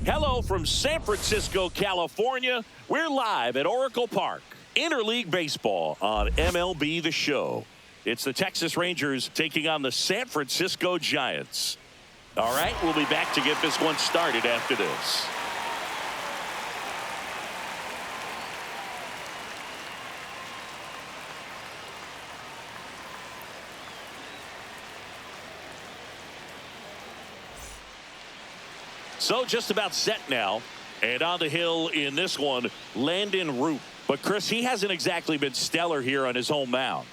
Hello from San Francisco, California. We're live at Oracle Park. Interleague baseball on MLB The Show. It's the Texas Rangers taking on the San Francisco Giants. All right, we'll be back to get this one started after this. So just about set now. And on the hill in this one, Landon Root. But Chris, he hasn't exactly been stellar here on his home mound.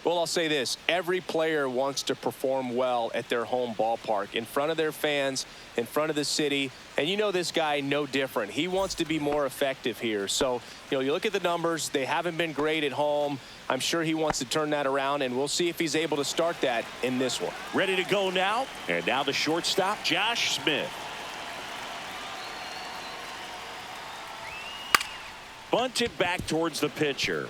Well, I'll say this. Every player wants to perform well at their home ballpark, in front of their fans, in front of the city. And you know this guy no different. He wants to be more effective here. So, you look at the numbers. They haven't been great at home. I'm sure he wants to turn that around, and we'll see if he's able to start that in this one. Ready to go now. And now the shortstop, Josh Smith. Bunted back towards the pitcher.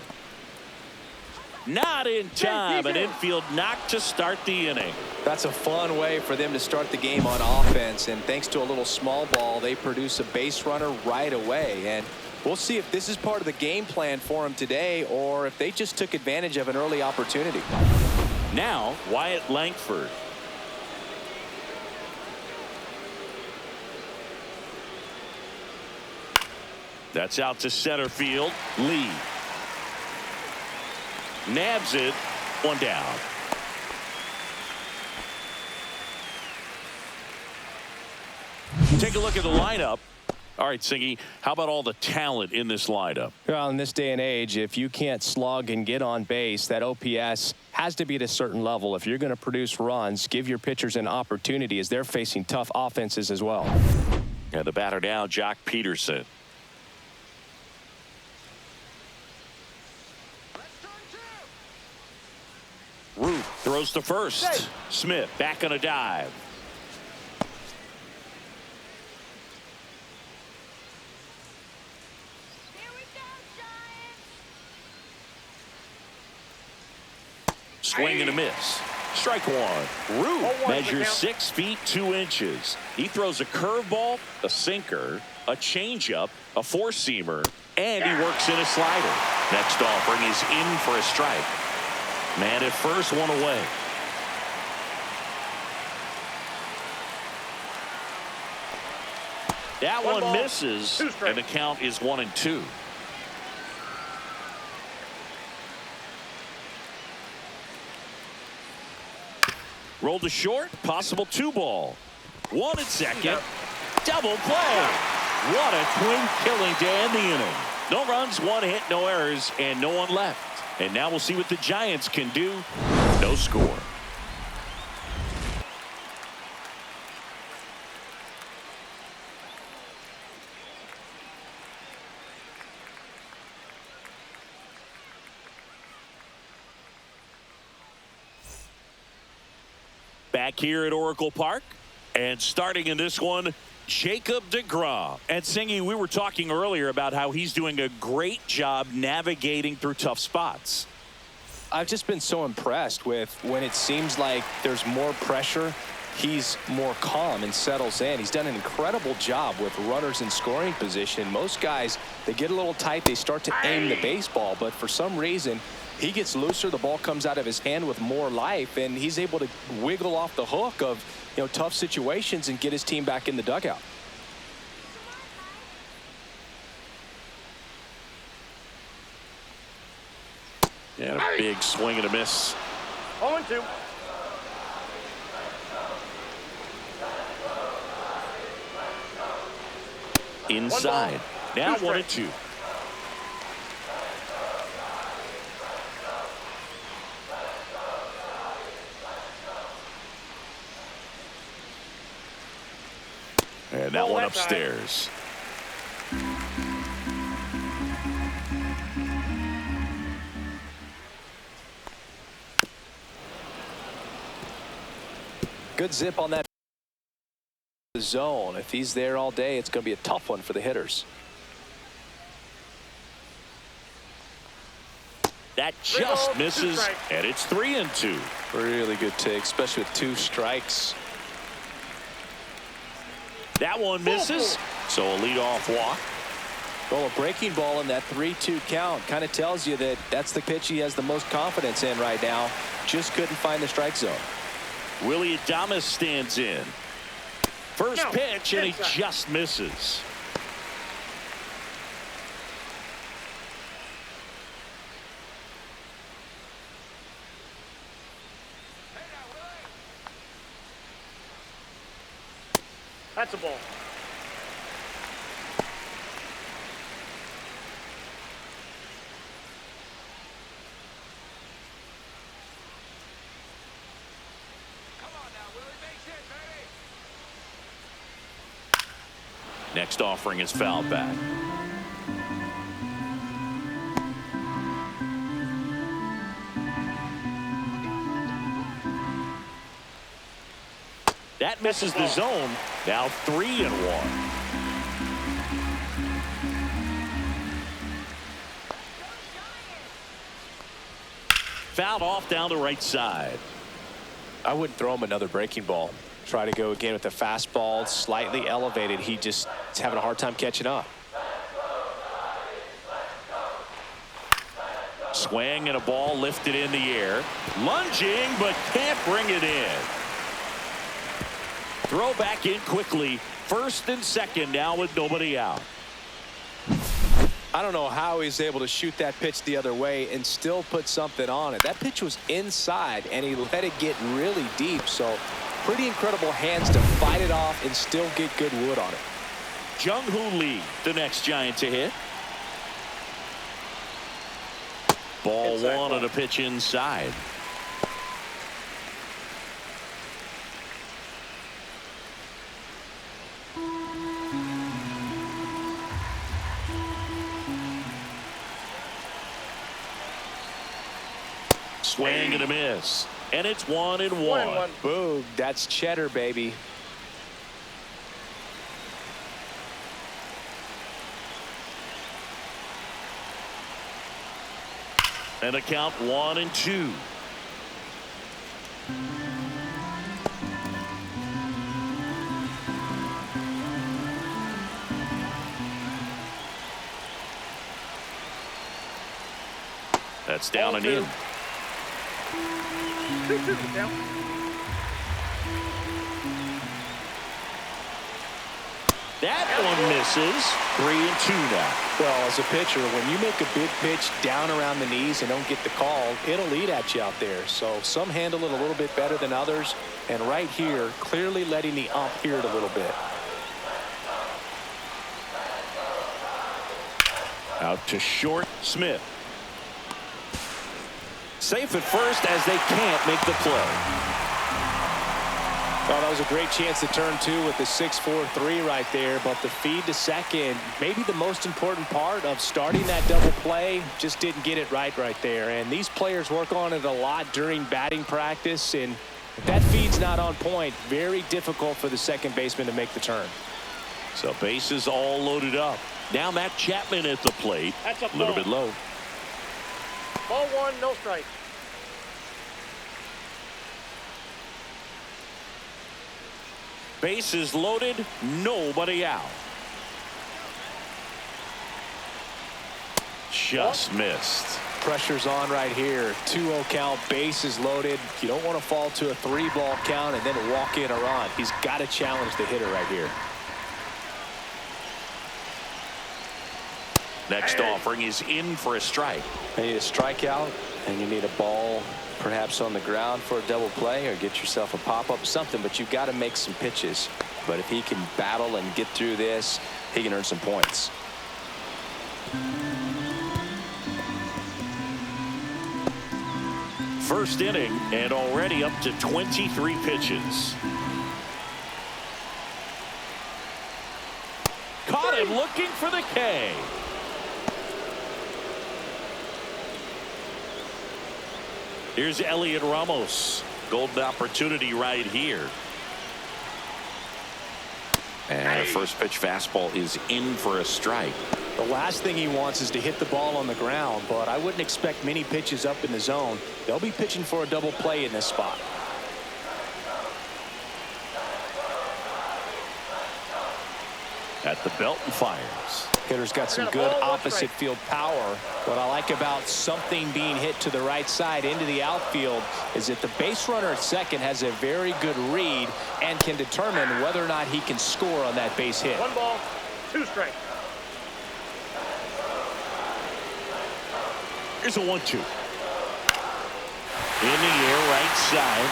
Not in time. An infield knock to start the inning. That's a fun way for them to start the game on offense. And thanks to a little small ball, they produce a base runner right away. And we'll see if this is part of the game plan for them today or if they just took advantage of an early opportunity. Now, Wyatt Langford. That's out to center field. Lee nabs it. One down. Take a look at the lineup. All right, Singy, how about all the talent in this lineup? Well, in this day and age, if you can't slug and get on base, that OPS has to be at a certain level. If you're going to produce runs, give your pitchers an opportunity as they're facing tough offenses as well. And the batter now, Jock Peterson. Root throws to first. Smith back on a dive. Here we go, Giants. Swing and a miss. Strike one. Root measures 6 feet 2 inches. He throws a curveball, a sinker, a changeup, a four-seamer, and he works in a slider. Next offering is in for a strike. Man at first, one away. That one misses, and the count is 1-2. Rolled to short, possible 2-ball. 1 at second. Double play. What a twin killing to end the inning. No runs, 1 hit, no errors, and no one left. And now we'll see what the Giants can do. No score. Back here at Oracle Park. And starting in this one, Jacob deGrom. And Singy, we were talking earlier about how he's doing a great job navigating through tough spots. I've just been so impressed with when it seems like there's more pressure, he's more calm and settles in. He's done an incredible job with runners in scoring position. Most guys, they get a little tight, they start to aim the baseball, but for some reason, he gets looser, the ball comes out of his hand with more life, and he's able to wiggle off the hook of tough situations and get his team back in the dugout. And a big swing and a miss. 0-2. Inside. Now 1-2. And that one upstairs. Good zip on that zone. If he's there all day, it's going to be a tough one for the hitters. That just misses, and it's 3-2. Really good take, especially with 2 strikes. That one misses. So a leadoff walk. Well, a breaking ball in that 3-2 count kind of tells you that that's the pitch he has the most confidence in right now. Just couldn't find the strike zone. Willie Adames stands in. First pitch, and he just misses. That's a ball. Next offering is fouled back. That misses the zone. Now 3-1. Fouled off down the right side. I wouldn't throw him another breaking ball. Try to go again with the fastball slightly elevated. He just is having a hard time catching up. Swing and a ball lifted in the air. Lunging, but can't bring it in. Throw back in quickly. First and second now with nobody out. I don't know how he's able to shoot that pitch the other way and still put something on it. That pitch was inside, and he let it get really deep. So pretty incredible hands to fight it off and still get good wood on it. Jung-Hoo Lee, the next Giant to hit. Ball one on a pitch inside. Swing and a miss. And it's 1-1. Boom. That's cheddar, baby. And a count 1-2. That's down and in. That one misses. 3-2 now. Well, as a pitcher, when you make a big pitch down around the knees and don't get the call, it'll eat at you out there. So some handle it a little bit better than others. And right here, clearly letting the ump hear it a little bit. Out to short, Smith. Safe at first as they can't make the play. Oh, that was a great chance to turn two with the 6-4-3 right there, but the feed to second, maybe the most important part of starting that double play, just didn't get it right there. And these players work on it a lot during batting practice, and if that feed's not on point, very difficult for the second baseman to make the turn. So bases all loaded up. Now Matt Chapman at the plate. That's a little bit low. Ball one, no strike. Bases loaded, nobody out. Just missed. Pressure's on right here. 2-0 count, bases loaded. You don't want to fall to a 3-ball count and then walk in a run. He's got to challenge the hitter right here. Next offering is in for a strike. You need a strikeout, and you need a ball perhaps on the ground for a double play, or get yourself a pop-up, something, but you've got to make some pitches. But if he can battle and get through this, he can earn some points. First inning, and already up to 23 pitches. Caught him looking for the K. Here's Elliot Ramos. Golden opportunity right here. And a first pitch fastball is in for a strike. The last thing he wants is to hit the ball on the ground, but I wouldn't expect many pitches up in the zone. They'll be pitching for a double play in this spot. at the belt and fires. Hitter's got some good opposite field power. What I like about something being hit to the right side into the outfield is that the base runner at second has a very good read and can determine whether or not he can score on that base hit. 1 ball, 2 strikes. Here's a 1-2. In the air, right side.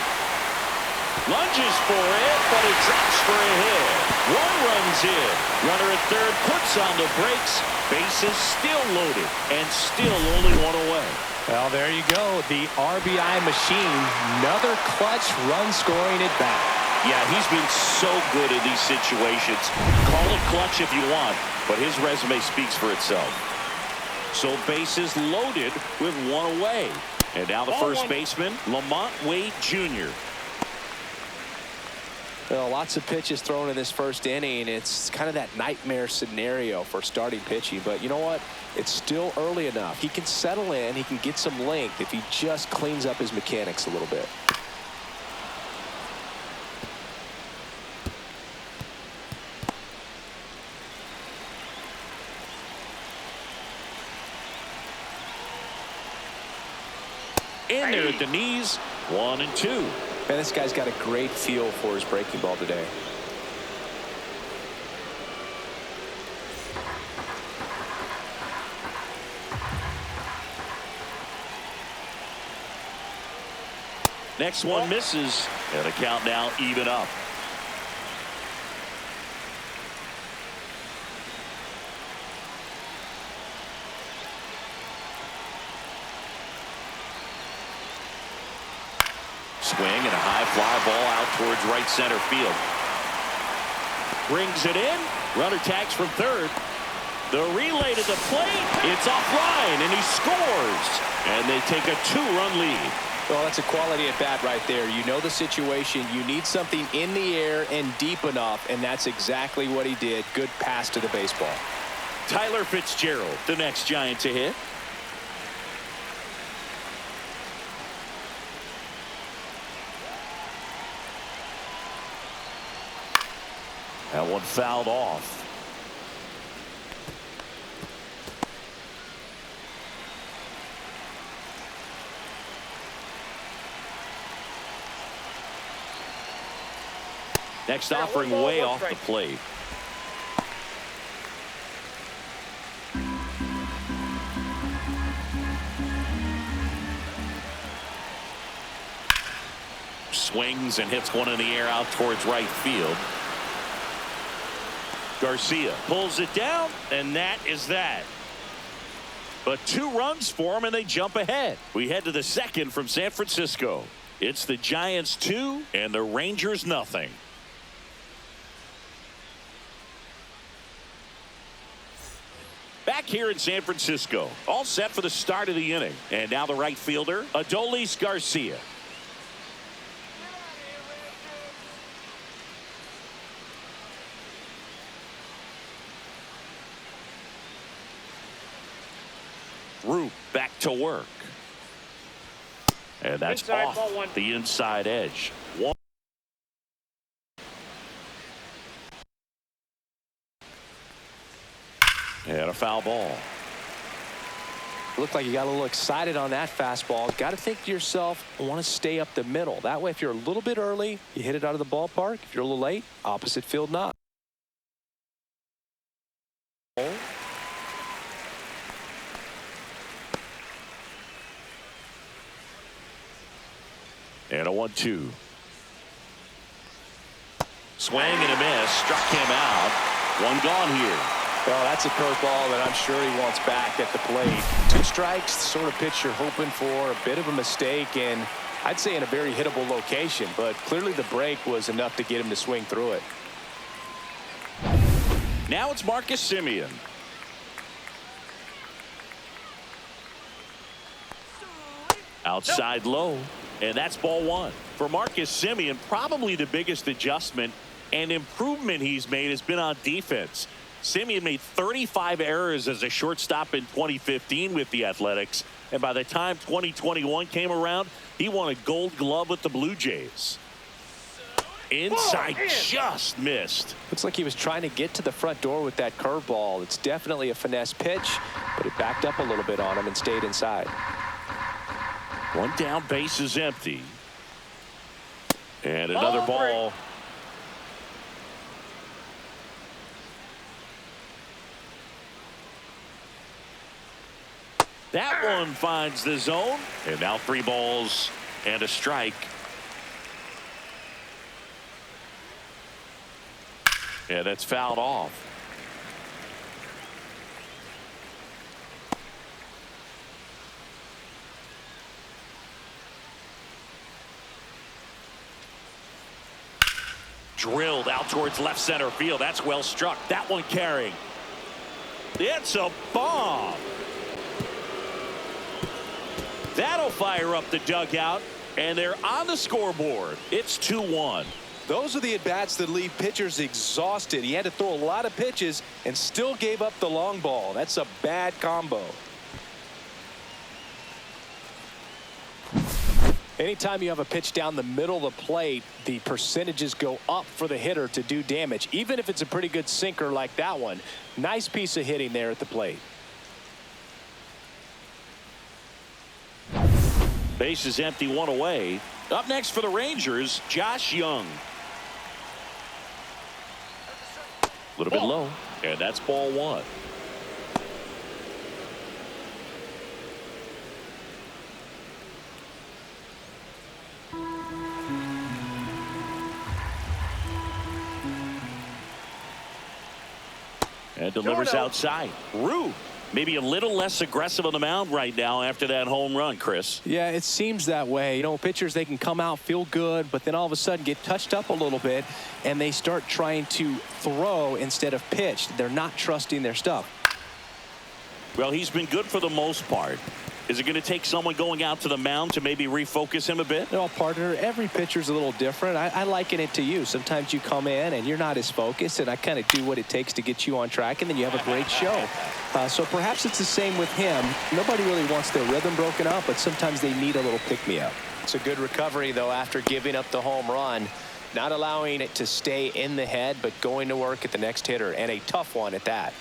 Lunges for it, but it drops for a hit. 1 runs in. Runner at third puts on the brakes. Bases still loaded and still only 1 away. Well, there you go. The RBI machine. Another clutch run scoring at bat. Yeah, he's been so good in these situations. Call it clutch if you want, but his resume speaks for itself. So bases loaded with 1 away. And now the first baseman, Lamont Wade Jr. Well, lots of pitches thrown in this first inning. It's kind of that nightmare scenario for starting pitching. But you know what? It's still early enough. He can settle in. He can get some length if he just cleans up his mechanics a little bit. In there at the knees, 1 and 2. Man, this guy's got a great feel for his breaking ball today. Next one misses, and the count now even up. Swing and a high fly ball out towards right center field. Brings it in. Runner tags from third. The relay to the plate. It's offline, and he scores. And they take a 2-run lead. Well, that's a quality at bat right there. You know the situation. You need something in the air and deep enough, and that's exactly what he did. Good pass to the baseball. Tyler Fitzgerald, the next Giant to hit. That one fouled off. Next offering way off the plate. Swings and hits one in the air out towards right field. Garcia pulls it down, and that is that. But 2 runs for him, and they jump ahead. We head to the second from San Francisco. It's the Giants 2 and the Rangers nothing. Back here in San Francisco, all set for the start of the inning. And now the right fielder, Adolis Garcia. Root back to work. And that's inside, off the inside edge. 1. And a foul ball. Looked like you got a little excited on that fastball. Got to think to yourself, I want to stay up the middle. That way, if you're a little bit early, you hit it out of the ballpark. If you're a little late, opposite field not. And a 1-2. Swing and a miss. Struck him out. 1 gone here. Well, that's a curveball that I'm sure he wants back at the plate. 2 strikes, the sort of pitch you're hoping for. A bit of a mistake, and I'd say in a very hittable location. But clearly the break was enough to get him to swing through it. Now it's Marcus Semien. Outside low. And that's ball 1. For Marcus Semien, probably the biggest adjustment and improvement he's made has been on defense. Semien made 35 errors as a shortstop in 2015 with the Athletics. And by the time 2021 came around, he won a Gold Glove with the Blue Jays. Inside, just missed. Looks like he was trying to get to the front door with that curveball. It's definitely a finesse pitch, but it backed up a little bit on him and stayed inside. One down, base is empty. And another ball. That one finds the zone. And now 3 balls and a strike. And that's fouled off. Drilled out towards left center field. That's well struck. That one carrying. It's a bomb. That'll fire up the dugout, and they're on the scoreboard. It's 2-1. Those are the at-bats that leave pitchers exhausted. He had to throw a lot of pitches and still gave up the long ball. That's a bad combo. Anytime you have a pitch down the middle of the plate, the percentages go up for the hitter to do damage, even if it's a pretty good sinker like that one. Nice piece of hitting there at the plate. Base is empty, 1 away. Up next for the Rangers, Josh Young. A little bit low, and that's ball 1. And delivers outside. Rue. Maybe a little less aggressive on the mound right now after that home run, Chris. Yeah, it seems that way. You know, pitchers, they can come out, feel good, but then all of a sudden get touched up a little bit, and they start trying to throw instead of pitch. They're not trusting their stuff. Well, he's been good for the most part. Is it going to take someone going out to the mound to maybe refocus him a bit? No, partner, every pitcher's a little different. I liken it to you. Sometimes you come in and you're not as focused, and I kind of do what it takes to get you on track, and then you have a great show. So perhaps it's the same with him. Nobody really wants their rhythm broken up, but sometimes they need a little pick-me-up. It's a good recovery, though, after giving up the home run. Not allowing it to stay in the head, but going to work at the next hitter, and a tough one at that.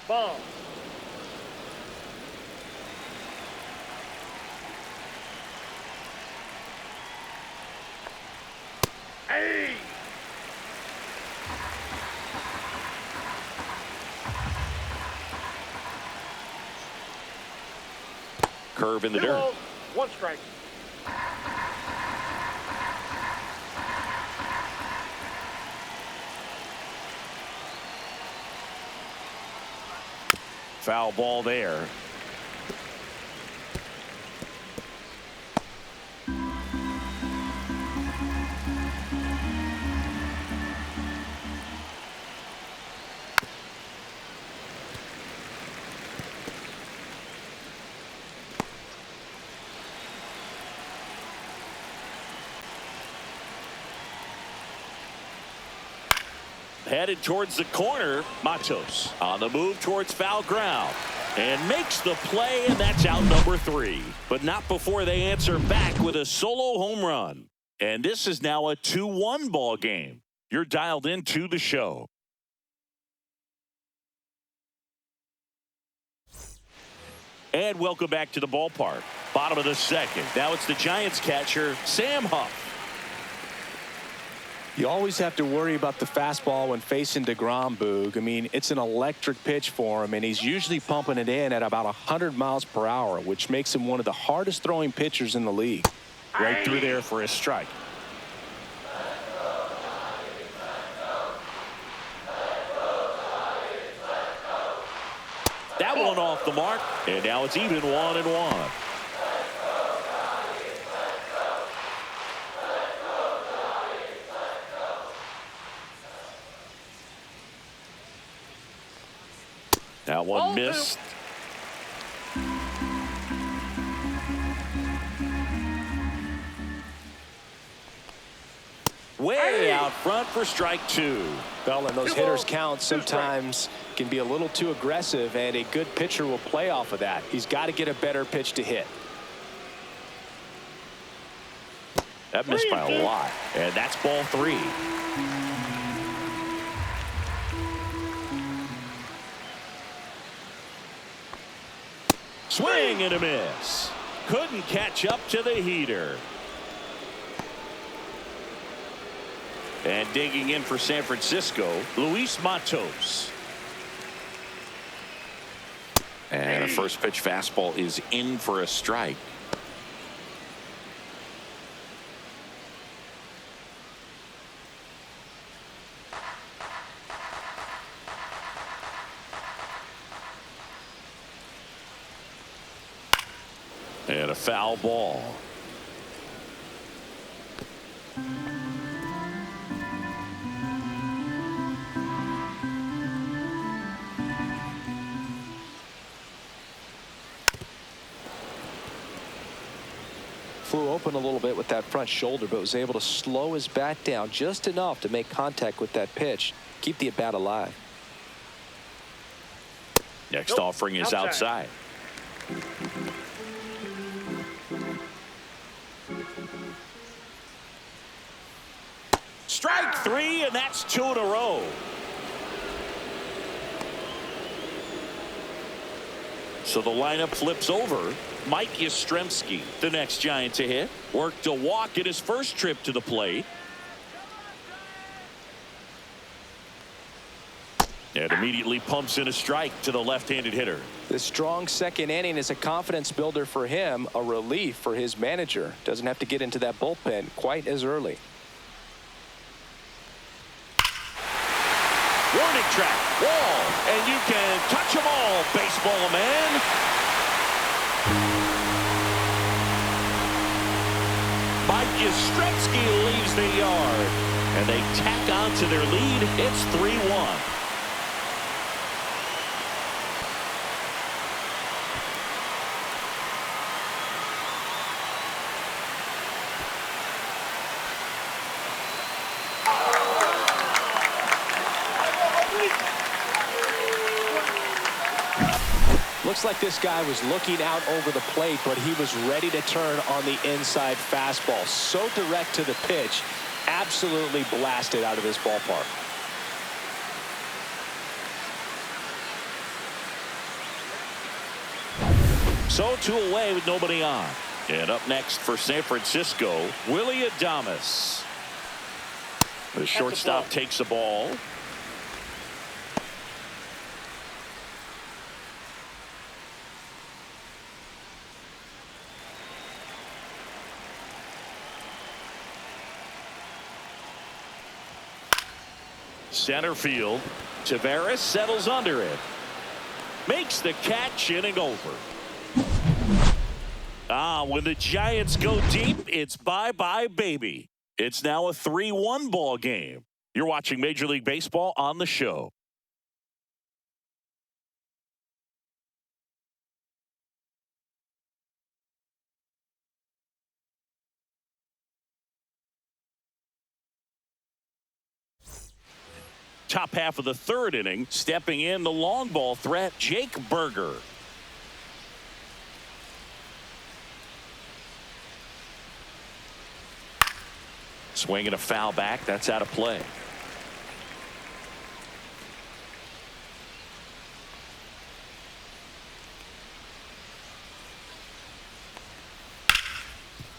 Bomb. Hey. Curve in the dirt. 1 strike. Foul ball there. Headed towards the corner. Matos on the move towards foul ground and makes the play, and that's out number 3. But not before they answer back with a solo home run. And this is now a 2-1 ball game. You're dialed into the show. And welcome back to the ballpark. Bottom of the 2nd. Now it's the Giants catcher, Sam Huff. You always have to worry about the fastball when facing DeGrom, Boog. I mean, it's an electric pitch for him, and he's usually pumping it in at about 100 miles per hour, which makes him one of the hardest throwing pitchers in the league. Right through there for a strike. That one off the mark, and now it's even 1-1. That one missed. Way out front for strike 2. Well, and those hitters' counts sometimes can be a little too aggressive, and a good pitcher will play off of that. He's got to get a better pitch to hit. That missed by a lot, and that's ball 3. Swing and a miss. Couldn't catch up to the heater. And digging in for San Francisco, Luis Matos. And a first pitch fastball is in for a strike. And a foul ball. Flew open a little bit with that front shoulder, but was able to slow his bat down just enough to make contact with that pitch. Keep the at-bat alive. Next offering is outside. Strike 3, and that's 2 in a row. So the lineup flips over. Mike Yastrzemski, the next Giant to hit, worked a walk at his first trip to the plate. And immediately pumps in a strike to the left-handed hitter. The strong second inning is a confidence builder for him, a relief for his manager. Doesn't have to get into that bullpen quite as early. Warning track, wall, and you can touch them all, baseball man. Mike Yastrzemski leaves the yard, and they tack on to their lead. It's 3-1. Looks like this guy was looking out over the plate, but he was ready to turn on the inside fastball. So direct to the pitch, absolutely blasted out of this ballpark. So 2 away with nobody on. And up next for San Francisco, Willie Adames. The shortstop takes the ball. Center field. Tavares settles under it. Makes the catch, inning over. When the Giants go deep, it's bye-bye, baby. It's now a 3-1 ball game. You're watching Major League Baseball on the show. Top half of the 3rd inning, stepping in the long ball threat, Jake Berger. Swinging a foul back, that's out of play.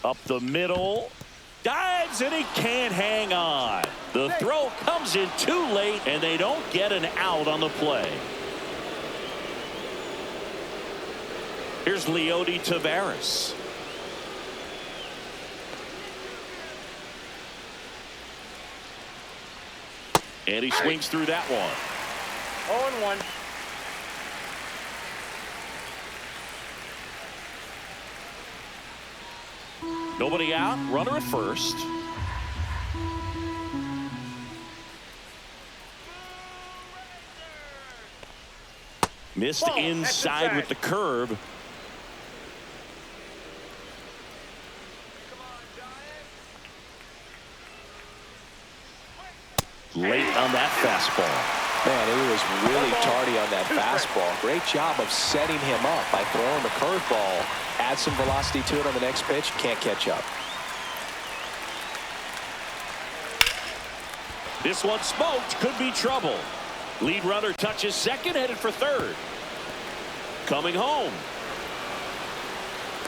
Up the middle. Dives, and he can't hang on. The throw comes in too late, and they don't get an out on the play. Here's Leody Tavares. And he swings through that one. 0-1. Nobody out, runner at first. Missed inside with the curve. Late on that fastball. Man, he was really tardy on that fastball. Great job of setting him up by throwing the curveball. Add some velocity to it on the next pitch. Can't catch up. This one smoked. Could be trouble. Lead runner touches second, headed for third. Coming home.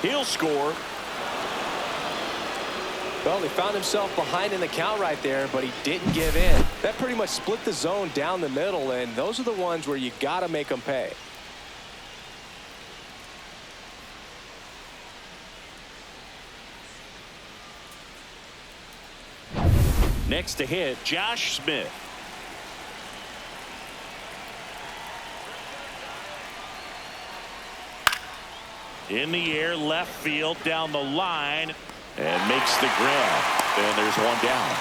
He'll score. Well, he found himself behind in the count right there, but he didn't give in. That pretty much split the zone down the middle, and those are the ones where you got to make them pay. Next to hit, Josh Smith. In the air, left field, down the line, and makes the grab. And there's one down.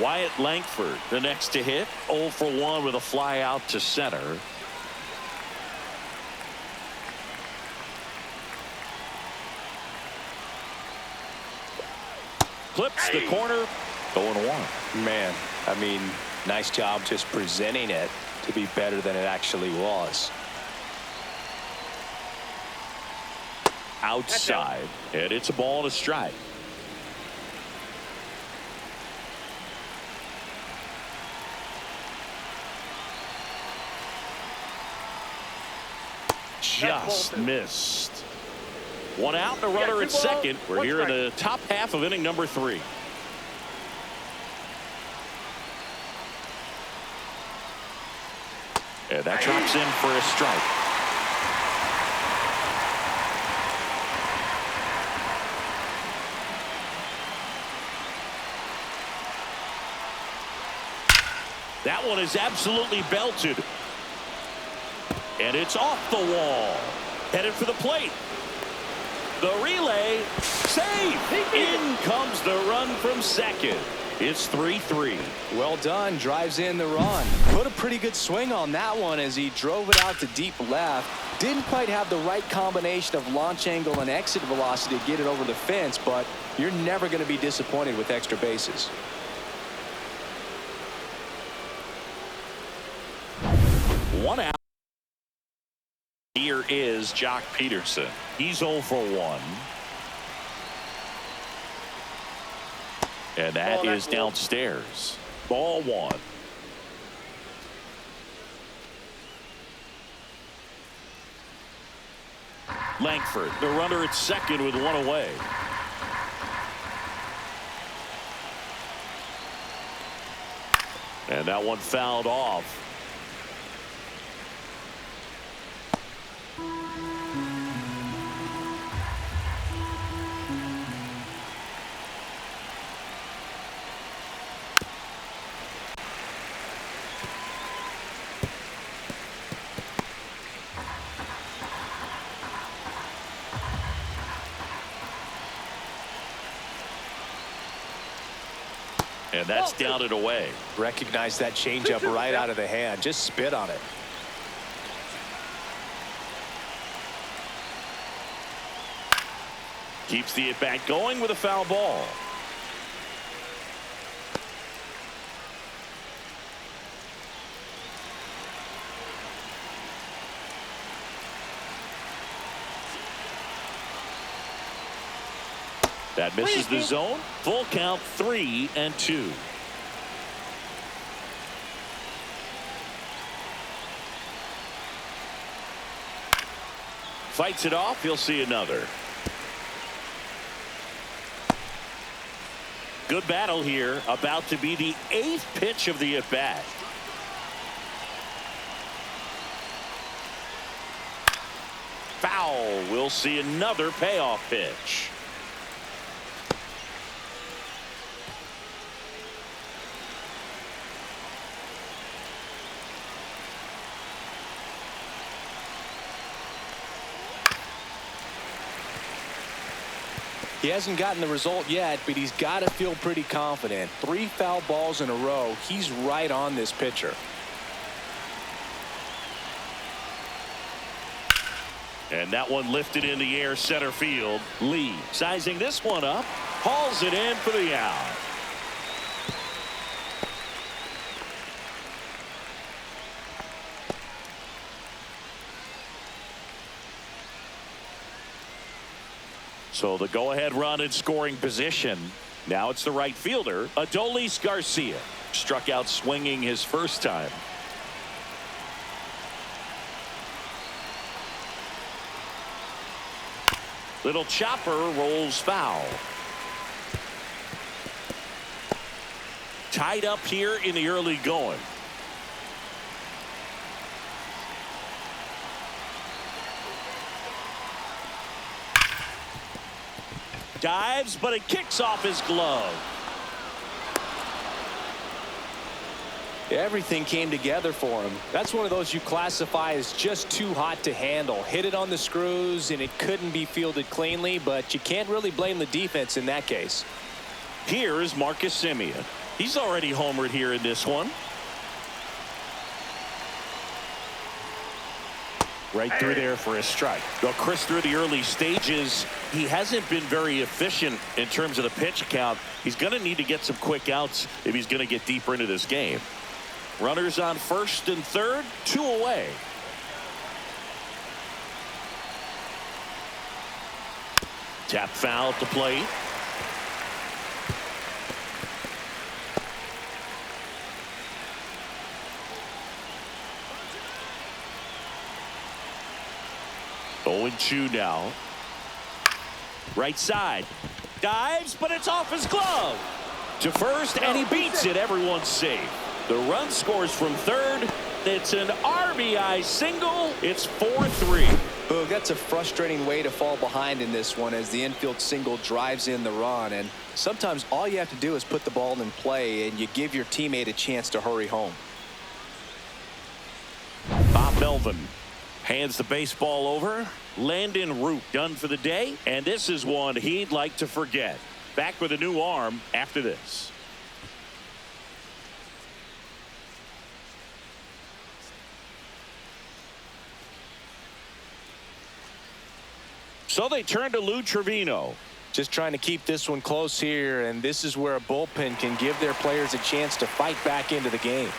Wyatt Langford, the next to hit, 0 for 1 with a fly out to center. Clips the corner, 0-1. Man, I mean, nice job just presenting it to be better than it actually was. Outside, and it's a ball and a strike. Just missed. One out, and a runner at second. We're here in the top half of inning number 3. And that drops in for a strike. That one is absolutely belted. And it's off the wall. Headed for the plate. The relay, save. In comes the run from second. It's 3-3. Well done. Drives in the run. Put a pretty good swing on that one as he drove it out to deep left. Didn't quite have the right combination of launch angle and exit velocity to get it over the fence, but you're never going to be disappointed with extra bases. One out. Here is Jock Peterson. He's 0 for 1. And that is downstairs. Ball 1. Langford, the runner at second with one away. And that one fouled off. And that's down and away. Recognize that changeup right out of the hand. Just spit on it. Keeps the at-bat going with a foul ball. That misses the zone. Full count, 3-2. Fights it off. He'll see another. Good battle here. About to be the 8th pitch of the at-bat. Foul. We'll see another payoff pitch. He hasn't gotten the result yet, but he's got to feel pretty confident. 3 foul balls in a row. He's right on this pitcher. And that one lifted in the air center field. Lee sizing this one up. Hauls it in for the out. So the go-ahead run in scoring position. Now it's the right fielder, Adolis Garcia. Struck out swinging his first time. Little chopper rolls foul. Tied up here in the early going. Dives, but it kicks off his glove. Everything came together for him. That's one of those you classify as just too hot to handle. Hit it on the screws, and it couldn't be fielded cleanly, but you can't really blame the defense in that case. Here's Marcus Semien. He's already homered here in this one. Right through there for a strike. Well, Chris, through the early stages, he hasn't been very efficient in terms of the pitch count. He's going to need to get some quick outs if he's going to get deeper into this game. Runners on first and third, 2 away. Tap foul at the plate. Oh, 0-2 now. Right side. Dives, but it's off his glove. To first, and he beats it. Everyone's safe. The run scores from third. It's an RBI single. It's 4-3. Boog, that's a frustrating way to fall behind in this one as the infield single drives in the run. And sometimes all you have to do is put the ball in play, and you give your teammate a chance to hurry home. Bob Melvin hands the baseball over. Landon Root done for the day. And this is one he'd like to forget. Back with a new arm after this. So they turn to Lou Trevino. Just trying to keep this one close here, and this is where a bullpen can give their players a chance to fight back into the game.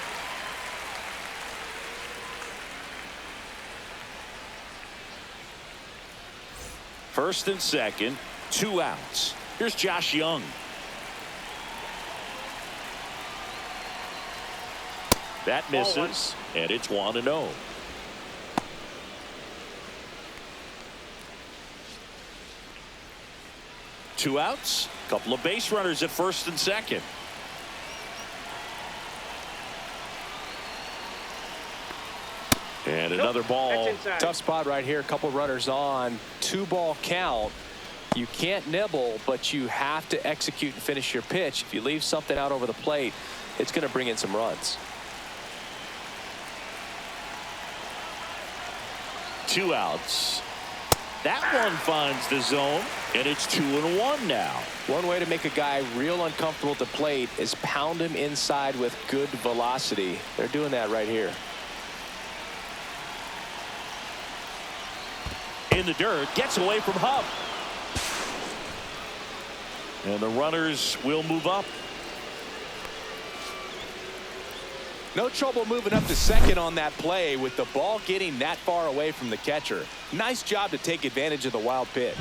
First and second, 2 outs. Here's Josh Young. That misses, and it's 1-0. Two outs, couple of base runners at first and second. And another ball. Tough spot right here. A couple runners on. 2-ball count. You can't nibble, but you have to execute and finish your pitch. If you leave something out over the plate, it's going to bring in some runs. 2 outs. That one finds the zone, and it's 2-1 now. One way to make a guy real uncomfortable at the plate is pound him inside with good velocity. They're doing that right here. In the dirt, gets away from Hub. And the runners will move up. No trouble moving up to second on that play with the ball getting that far away from the catcher. Nice job to take advantage of the wild pitch.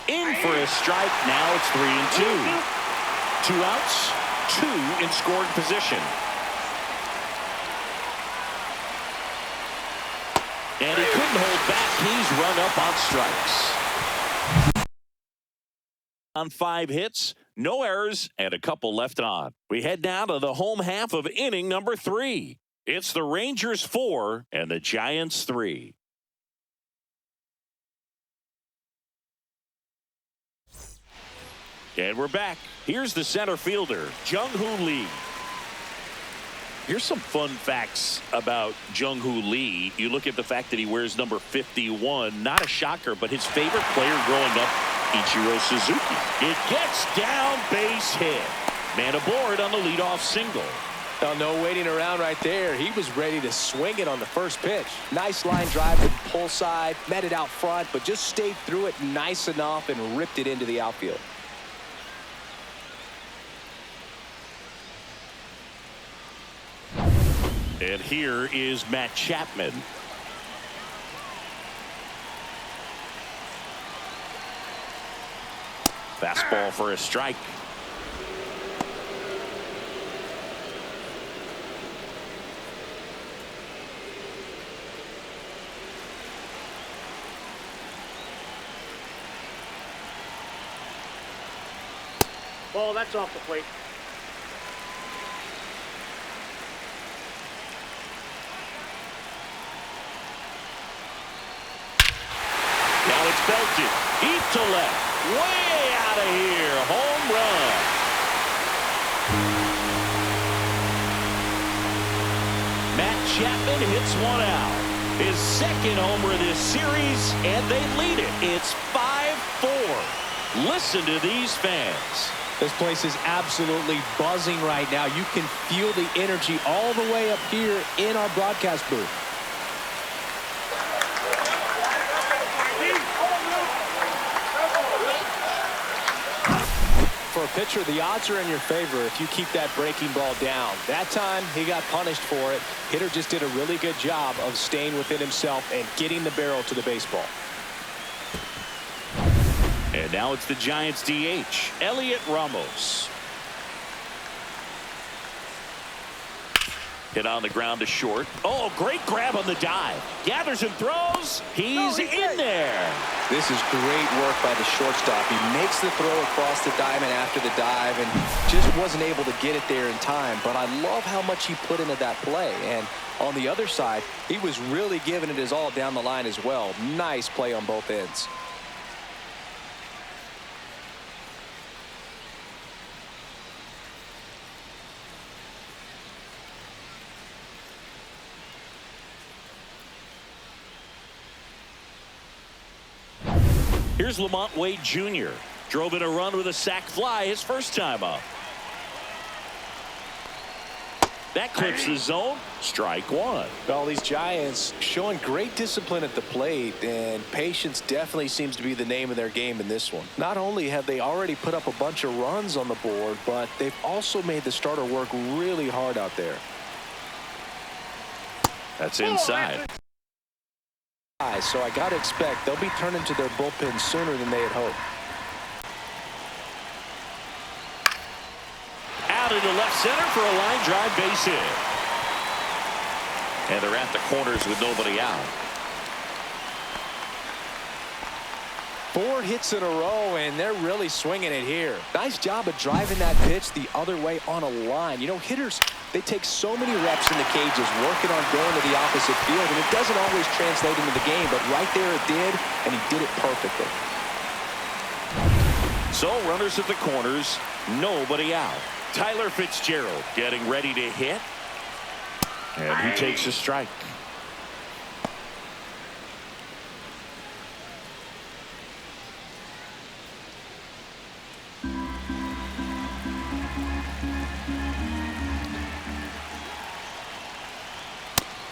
In for a strike. Now it's 3-2. 2 outs, 2 in scoring position. And he couldn't hold back. He's run up on strikes. On 5 hits, no errors, and a couple left on. We head now to the home half of inning number 3. It's the Rangers 4 and the Giants 3. And we're back. Here's the center fielder, Jung-Hoo Lee. Here's some fun facts about Jung-Hoo Lee. You look at the fact that he wears number 51. Not a shocker, but his favorite player growing up, Ichiro Suzuki. It gets down, base hit. Man aboard on the leadoff single. Now, no waiting around right there. He was ready to swing it on the first pitch. Nice line drive with the pull side. Met it out front, but just stayed through it nice enough and ripped it into the outfield. And here is Matt Chapman. Fastball for a strike. Ball, that's off the plate. Now it's belted. Deep to left. Way out of here. Home run. Matt Chapman hits one out. His second homer of this series, and they lead it. It's 5-4. Listen to these fans. This place is absolutely buzzing right now. You can feel the energy all the way up here in our broadcast booth. For a pitcher, the odds are in your favor if you keep that breaking ball down. That time, he got punished for it. Hitter just did a really good job of staying within himself and getting the barrel to the baseball. And now it's the Giants DH, Elliot Ramos. Hit on the ground to short. Oh, great grab on the dive. Gathers and throws. He's in there. This is great work by the shortstop. He makes the throw across the diamond after the dive and just wasn't able to get it there in time. But I love how much he put into that play. And on the other side, he was really giving it his all down the line as well. Nice play on both ends. Here's Lamont Wade Jr. Drove in a run with a sac fly his first time up. That clips the zone. Strike one. All these Giants showing great discipline at the plate, and patience definitely seems to be the name of their game in this one. Not only have they already put up a bunch of runs on the board, but they've also made the starter work really hard out there. That's inside. So I got to expect they'll be turning to their bullpen sooner than they had hoped. Out into left center for a line drive base hit. And they're at the corners with nobody out. 4 hits in a row, and they're really swinging it here. Nice job of driving that pitch the other way on a line. You know, hitters, they take so many reps in the cages working on going to the opposite field, and it doesn't always translate into the game, but right there it did, and he did it perfectly. So runners at the corners, nobody out. Tyler Fitzgerald getting ready to hit, and he takes a strike.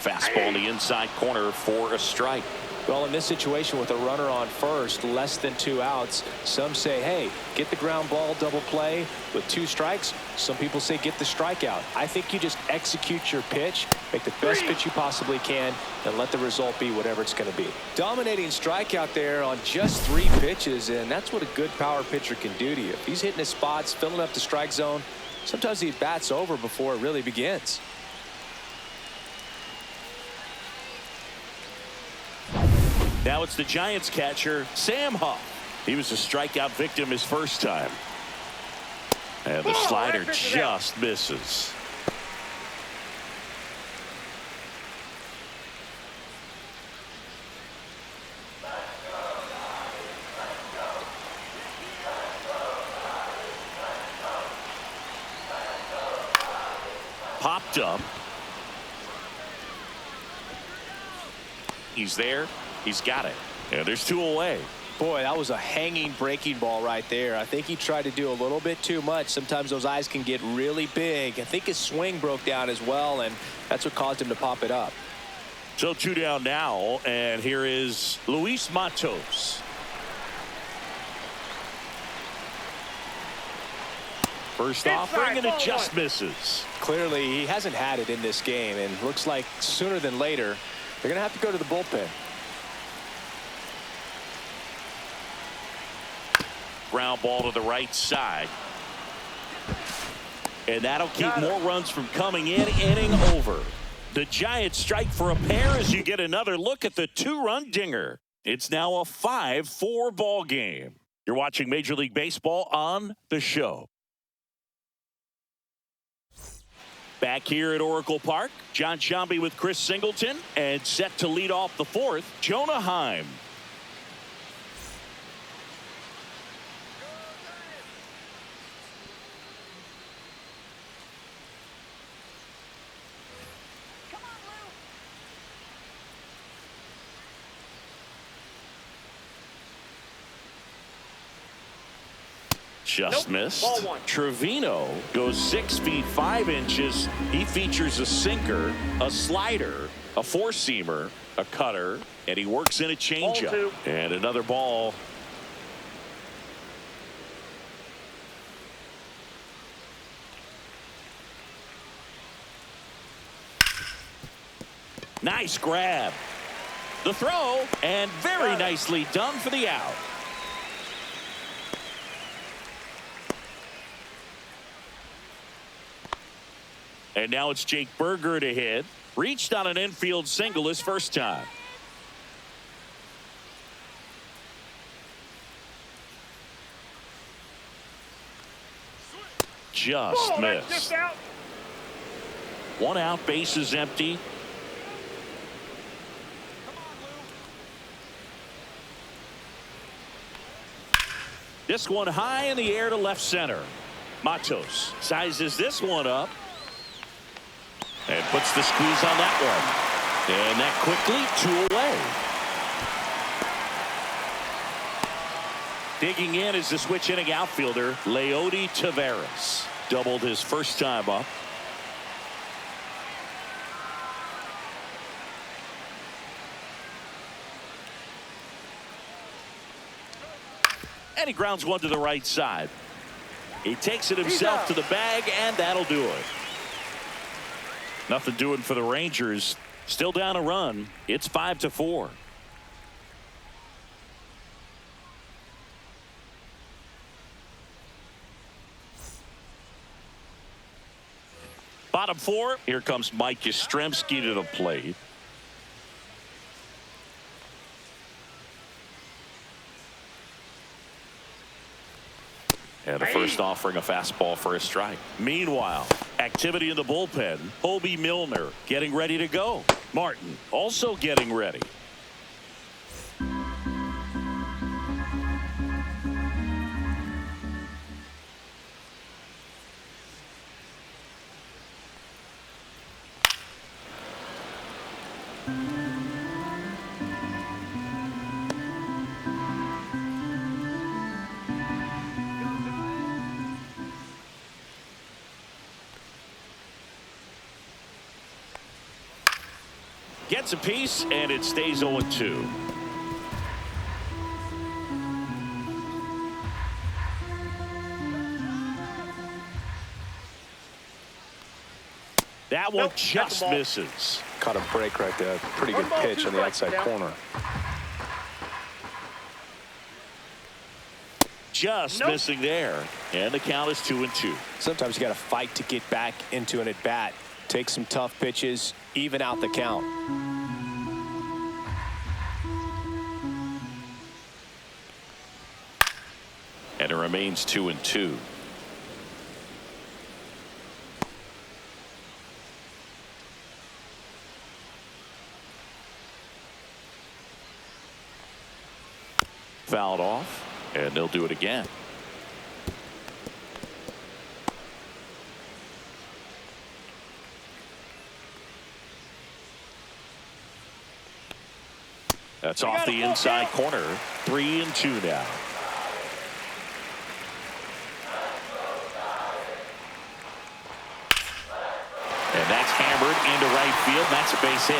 Fastball in the inside corner for a strike. Well, in this situation with a runner on first, less than 2 outs, some say, hey, get the ground ball double play with 2 strikes. Some people say get the strikeout. I think you just execute your pitch, make the best pitch you possibly can, and let the result be whatever it's going to be. Dominating strikeout there on just 3 pitches, and that's what a good power pitcher can do to you. If he's hitting his spots, filling up the strike zone, sometimes he bats over before it really begins. Now it's the Giants catcher, Sam Huff. He was a strikeout victim his first time. And the slider just misses. popped up. He's there. He's got it. And there's 2 away. Boy, that was a hanging breaking ball right there. I think he tried to do a little bit too much. Sometimes those eyes can get really big. I think his swing broke down as well, and that's what caused him to pop it up. So 2 down now, and here is Luis Matos. First offering, and it just misses. Clearly, he hasn't had it in this game, and looks like sooner than later, they're going to have to go to the bullpen. Ground ball to the right side. And that'll keep more runs from coming in. Inning over. The Giants strike for a pair as you get another look at the 2-run dinger. It's now a 5-4 ball game. You're watching Major League Baseball on The Show. Back here at Oracle Park, John Sciambi with Chris Singleton, and set to lead off the 4th, Jonah Heim. Just missed. Trevino goes 6 feet 5 inches. He features a sinker, a slider, a 4-seamer, a cutter, and he works in a changeup. And another ball. Nice grab. The throw, and very nicely done for the out. And now it's Jake Berger to hit. Reached on an infield single his first time. Just missed. 1 out, base is empty. This one high in the air to left center. Matos sizes this one up. And puts the squeeze on that one. And that quickly 2 away. Digging in is the switch inning outfielder, Leody Taveras. Doubled his first time up. And he grounds one to the right side. He takes it himself to the bag, and that'll do it. Nothing doing for the Rangers. Still down a run. It's 5-4. Bottom 4. Here comes Mike Yastrzemski to the plate. And a first offering, a fastball for a strike. Meanwhile, activity in the bullpen. Hobie Milner getting ready to go. Martin also getting ready. Gets a piece, and it stays 0-2. That one just misses. Caught a break right there. Pretty good pitch on the outside corner. Just missing there. And the count is 2-2. Sometimes you got to fight to get back into an at-bat. Take some tough pitches, even out the count. And it remains 2-2. Fouled off, and they'll do it again. That's off the inside corner. 3-2 now. And that's hammered into right field. That's a base hit.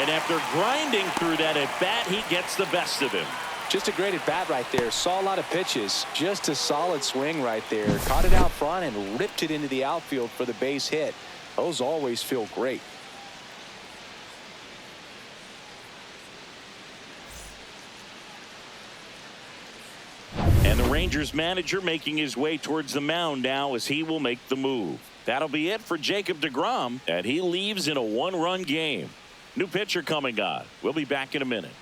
And after grinding through that at bat, he gets the best of him. Just a great at bat right there. Saw a lot of pitches. Just a solid swing right there. Caught it out front and ripped it into the outfield for the base hit. Those always feel great. And the Rangers manager making his way towards the mound now as he will make the move. That'll be it for Jacob deGrom, and he leaves in a one-run game. New pitcher coming on. We'll be back in a minute.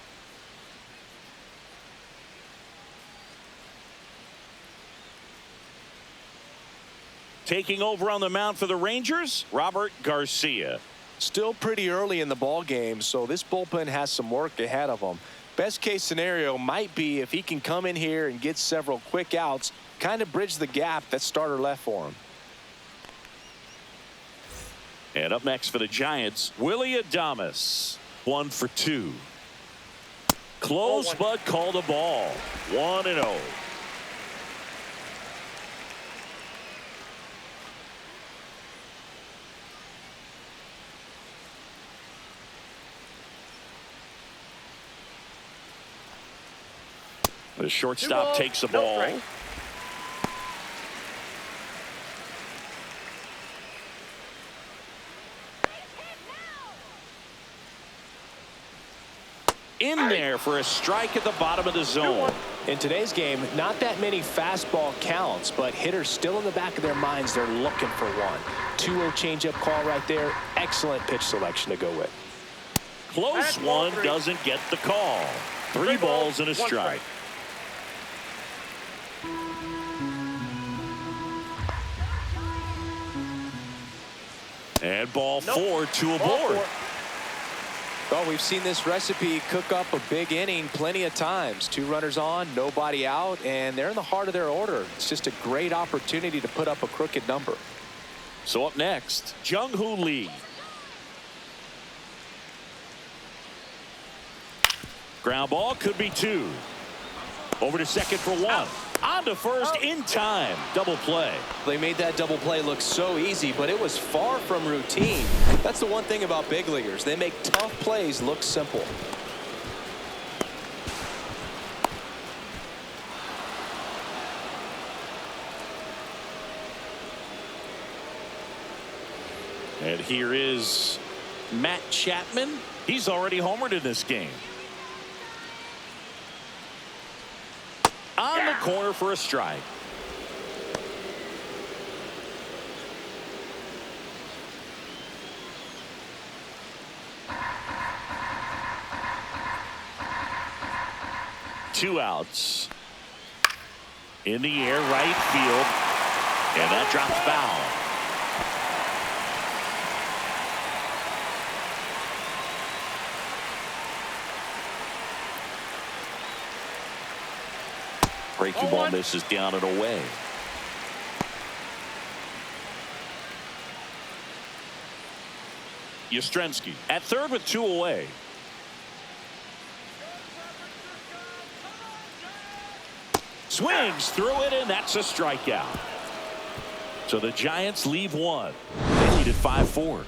Taking over on the mound for the Rangers, Robert Garcia. Still pretty early in the ball game, so this bullpen has some work ahead of them. Best case scenario might be if he can come in here and get several quick outs, kind of bridge the gap that starter left for him. And up next for the Giants, Willie Adames. 1 for 2. Close, but called a ball. 1-0. The shortstop takes the ball. In there for a strike at the bottom of the zone. In today's game, not that many fastball counts, but hitters still in the back of their minds, they're looking for one. 2-0 changeup call right there. Excellent pitch selection to go with. Close one, doesn't get the call. 3 balls and a strike. And ball 4, 2 aboard. Well, we've seen this recipe cook up a big inning plenty of times. 2 runners on, nobody out, and they're in the heart of their order. It's just a great opportunity to put up a crooked number. So up next, Jung-Hoo Lee. Ground ball, could be 2. Over to second for 1. On to first in time. Double play. They made that double play look so easy, but it was far from routine. That's the one thing about big leaguers. They make tough plays look simple. And here is Matt Chapman. He's already homered in this game. On the corner for a strike. Two outs. In the air, right field. And that drops foul. Breaking ball misses down and away. Yastrzemski at third with 2 away. Swings through it, and that's a strikeout. So the Giants leave 1. They lead at 5-4.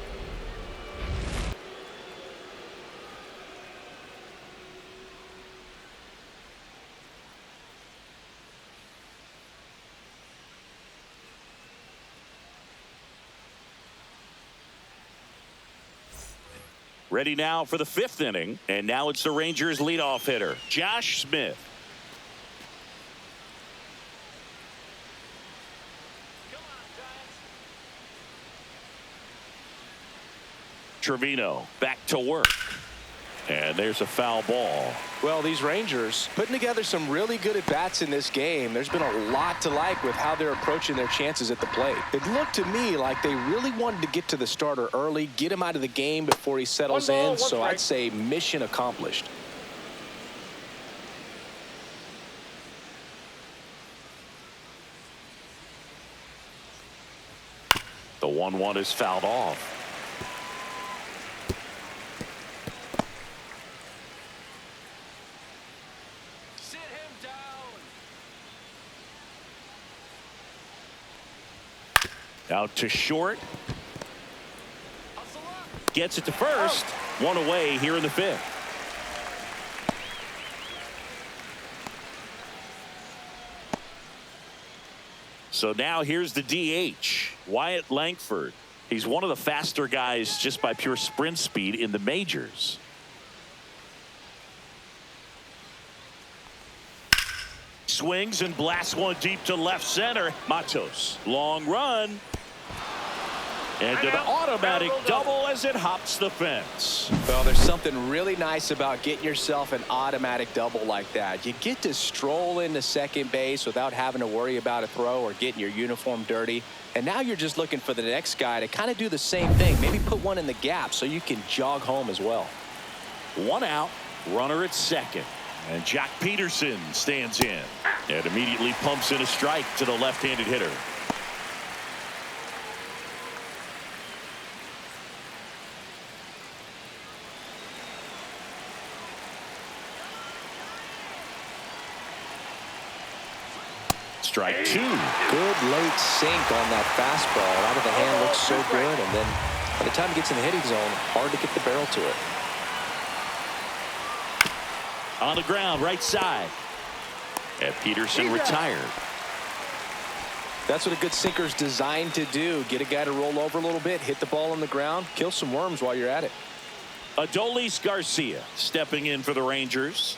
Ready now for the 5th inning, and now it's the Rangers leadoff hitter, Josh Smith. Trevino back to work. And there's a foul ball. Well, these Rangers putting together some really good at-bats in this game. There's been a lot to like with how they're approaching their chances at the plate. It looked to me like they really wanted to get to the starter early, get him out of the game before he settles in. So I'd say mission accomplished. The 1-1 is fouled off. Out to short. Gets it to first. One away here in the fifth. So now here's the DH, Wyatt Langford. He's one of the faster guys just by pure sprint speed in the majors. Swings and blasts one deep to left center. Matos, long run. And an automatic double as it hops the fence. Well, there's something really nice about getting yourself an automatic double like that. You get to stroll into second base without having to worry about a throw or getting your uniform dirty. And now you're just looking for the next guy to kind of do the same thing. Maybe put one in the gap so you can jog home as well. One out, runner at second. And Jock Peterson stands in and immediately pumps in a strike to the left-handed hitter. Strike two. Good late sink on that fastball. Out of the hand looks so good. And then by the time it gets in the hitting zone, hard to get the barrel to it. On the ground, right side. And Peterson retired. That's what a good sinker is designed to do. Get a guy to roll over a little bit, hit the ball on the ground, kill some worms while you're at it. Adolis Garcia stepping in for the Rangers.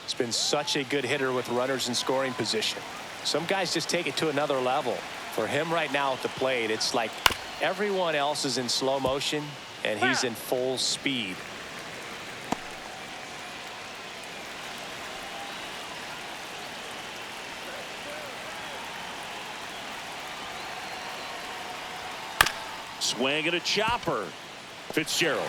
It's been such a good hitter with runners in scoring position. Some guys just take it to another level. For him right now at the plate, it's like everyone else is in slow motion and he's in full speed. Swing and a chopper. Fitzgerald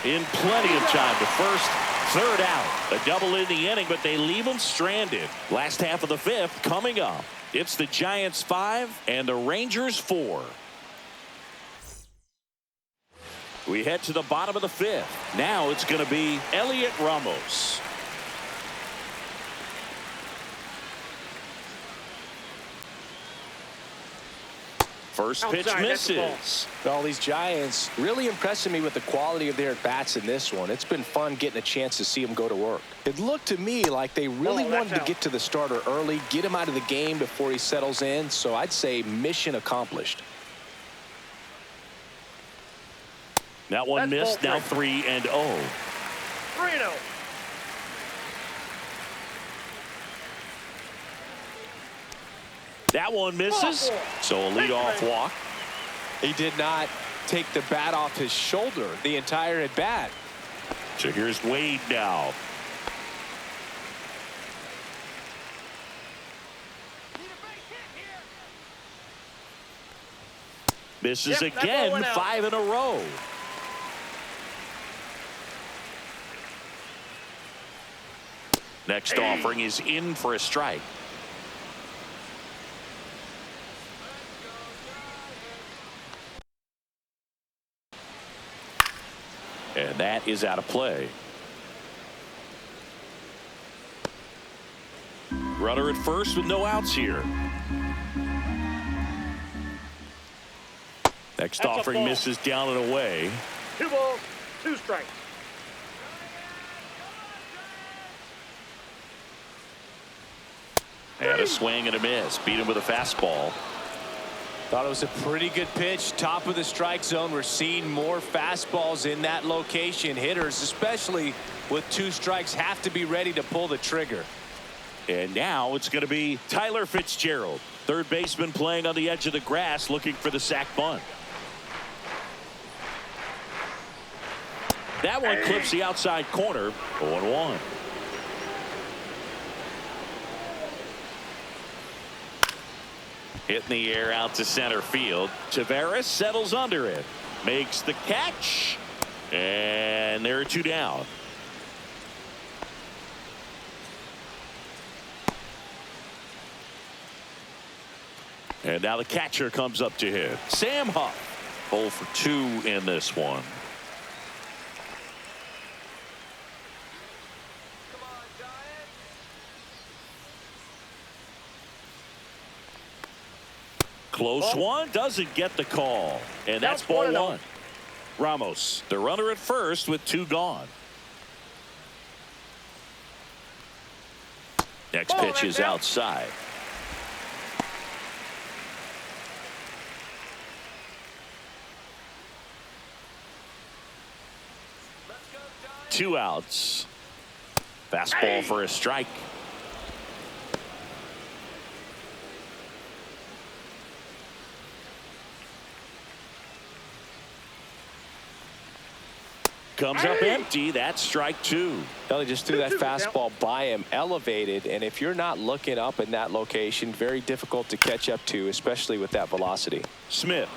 in plenty of time to first. Third out. A double in the inning, but they leave him stranded. Last half of the fifth coming up. It's the Giants 5 and the Rangers 4. We head to the bottom of the fifth. Now it's going to be Elliot Ramos. First pitch misses. Well, these Giants really impressing me with the quality of their at-bats in this one. It's been fun getting a chance to see them go to work. It looked to me like they really wanted to get to the starter early, get him out of the game before he settles in. So I'd say mission accomplished. That one missed. Now 3-0. 3-0. That one misses. So a leadoff walk. He did not take the bat off his shoulder the entire at bat. So here's Wade now. Misses again, 5 in a row. Next offering is in for a strike. And that is out of play. Runner at first with no outs here. Next offering misses down and away. 2 balls, 2 strikes. And a swing and a miss. Beat him with a fastball. Thought it was a pretty good pitch. Top of the strike zone. We're seeing more fastballs in that location. Hitters, especially with 2 strikes, have to be ready to pull the trigger. And now it's going to be Tyler Fitzgerald, third baseman, playing on the edge of the grass, looking for the sac bunt. That one clips the outside corner. 0-1. Hit in the air out to center field. Tavares settles under it. Makes the catch. And there are 2 down. And now the catcher comes up to hit. Sam Huff. 0 for 2 in this one. Close one, doesn't get the call. And that's ball one. Ramos, the runner at first with 2 gone. Next pitch is outside. Two outs. Fastball for a strike. Comes up empty. That's strike 2. Well, he just threw that fastball by him, elevated, and if you're not looking up in that location, very difficult to catch up to, especially with that velocity. Smith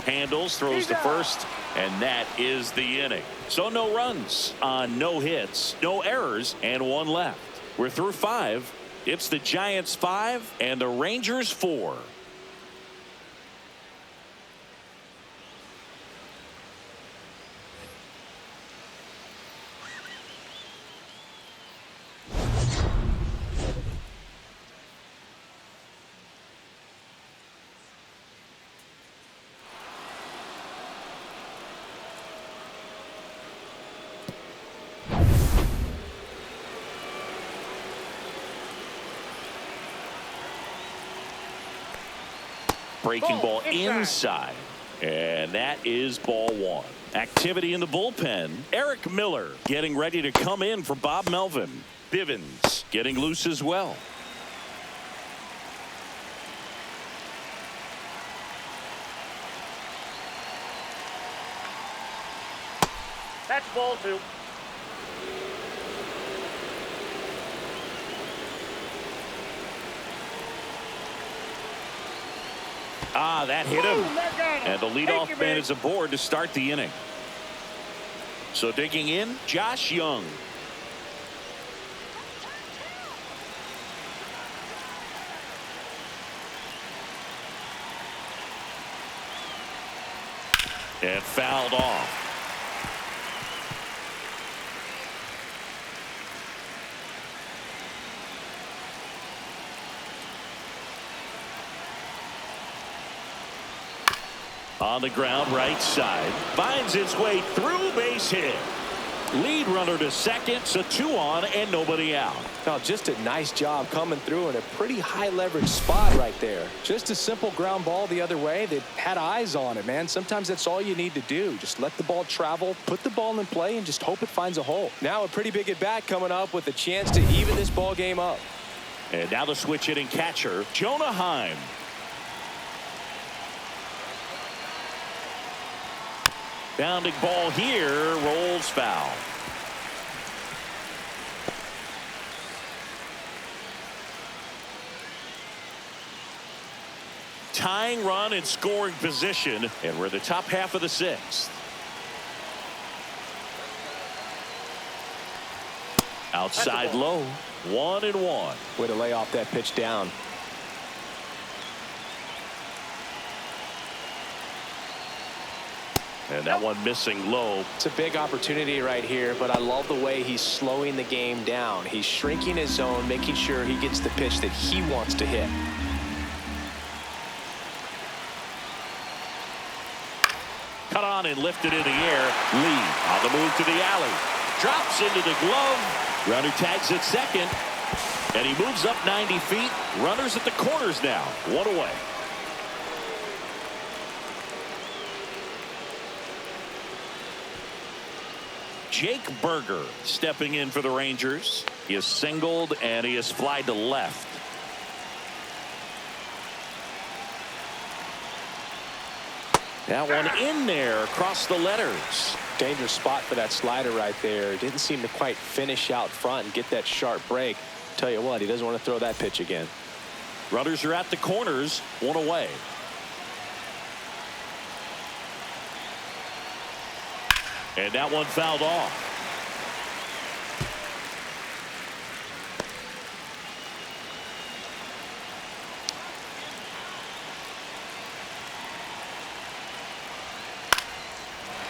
handles, throws to first, and that is the inning. So no runs on no hits, no errors, and 1 left. We're through 5. It's the Giants 5 and the Rangers 4. Breaking ball inside. And that is ball 1. Activity in the bullpen. Eric Miller getting ready to come in for Bob Melvin. Bivens getting loose as well. That's ball 2. That hit him. And the leadoff man is aboard to start the inning. So digging in, Josh Young. And fouled off. On the ground, right side. Finds its way through, base hit. Lead runner to second, so 2 on and nobody out. Now, just a nice job coming through in a pretty high leverage spot right there. Just a simple ground ball the other way that had eyes on it, man. Sometimes that's all you need to do. Just let the ball travel, put the ball in play, and just hope it finds a hole. Now a pretty big at bat coming up with a chance to even this ball game up. And now the switch hitting catcher, Jonah Heim. Bounding ball here, rolls foul. Tying run in scoring position, and we're the top half of the 6th. Outside low, 1-1. Way to lay off that pitch down. And that one missing low. It's a big opportunity right here, but I love the way he's slowing the game down. He's shrinking his zone, making sure he gets the pitch that he wants to hit. Cut on and lifted in the air. Lee on the move to the alley. Drops into the glove. Runner tags at second. And he moves up 90 feet. Runners at the corners now. 1 away. Jake Berger stepping in for the Rangers. He is singled and he is flied to left. That one in there across the letters. Dangerous spot for that slider right there. Didn't seem to quite finish out front and get that sharp break. Tell you what, he doesn't want to throw that pitch again. Runners are at the corners. 1 away. And that one fouled off.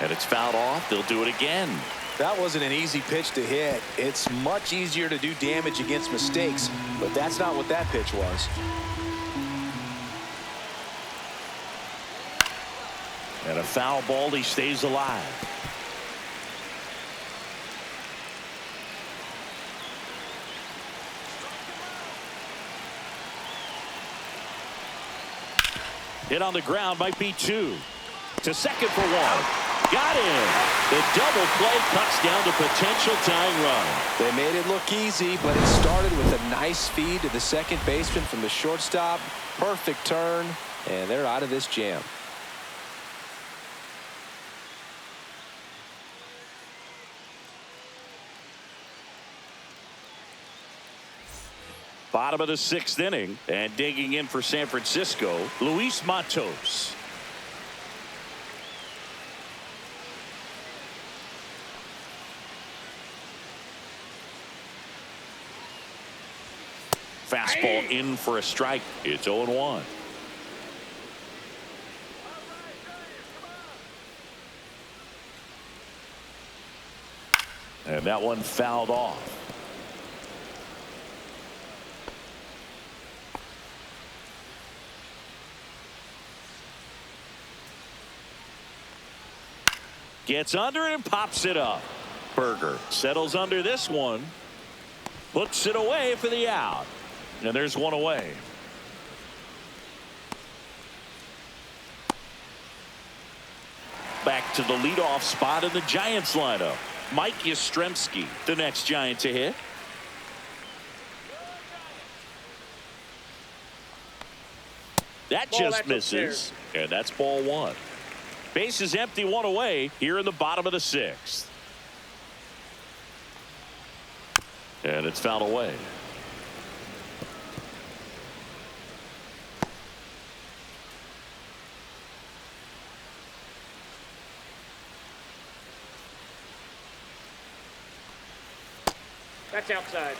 And it's fouled off. They'll do it again. That wasn't an easy pitch to hit. It's much easier to do damage against mistakes, but that's not what that pitch was. a foul ball. He stays alive. Hit on the ground, might be 2. To second for 1. Got him. The double play cuts down the potential tying run. They made it look easy, but it started with a nice feed to the second baseman from the shortstop. Perfect turn, and they're out of this jam. Bottom of the 6th inning, and digging in for San Francisco, Luis Matos. Fastball in for a strike. It's 0-1. And that one fouled off. Gets under it and pops it up. Berger settles under this one. Puts it away for the out. And there's one away. Back to the leadoff spot in the Giants lineup. Mike Yastrzemski, the next Giant to hit. That just misses. And that's ball 1. Base is empty, 1 away here in the bottom of the 6th. And it's fouled away. That's outside.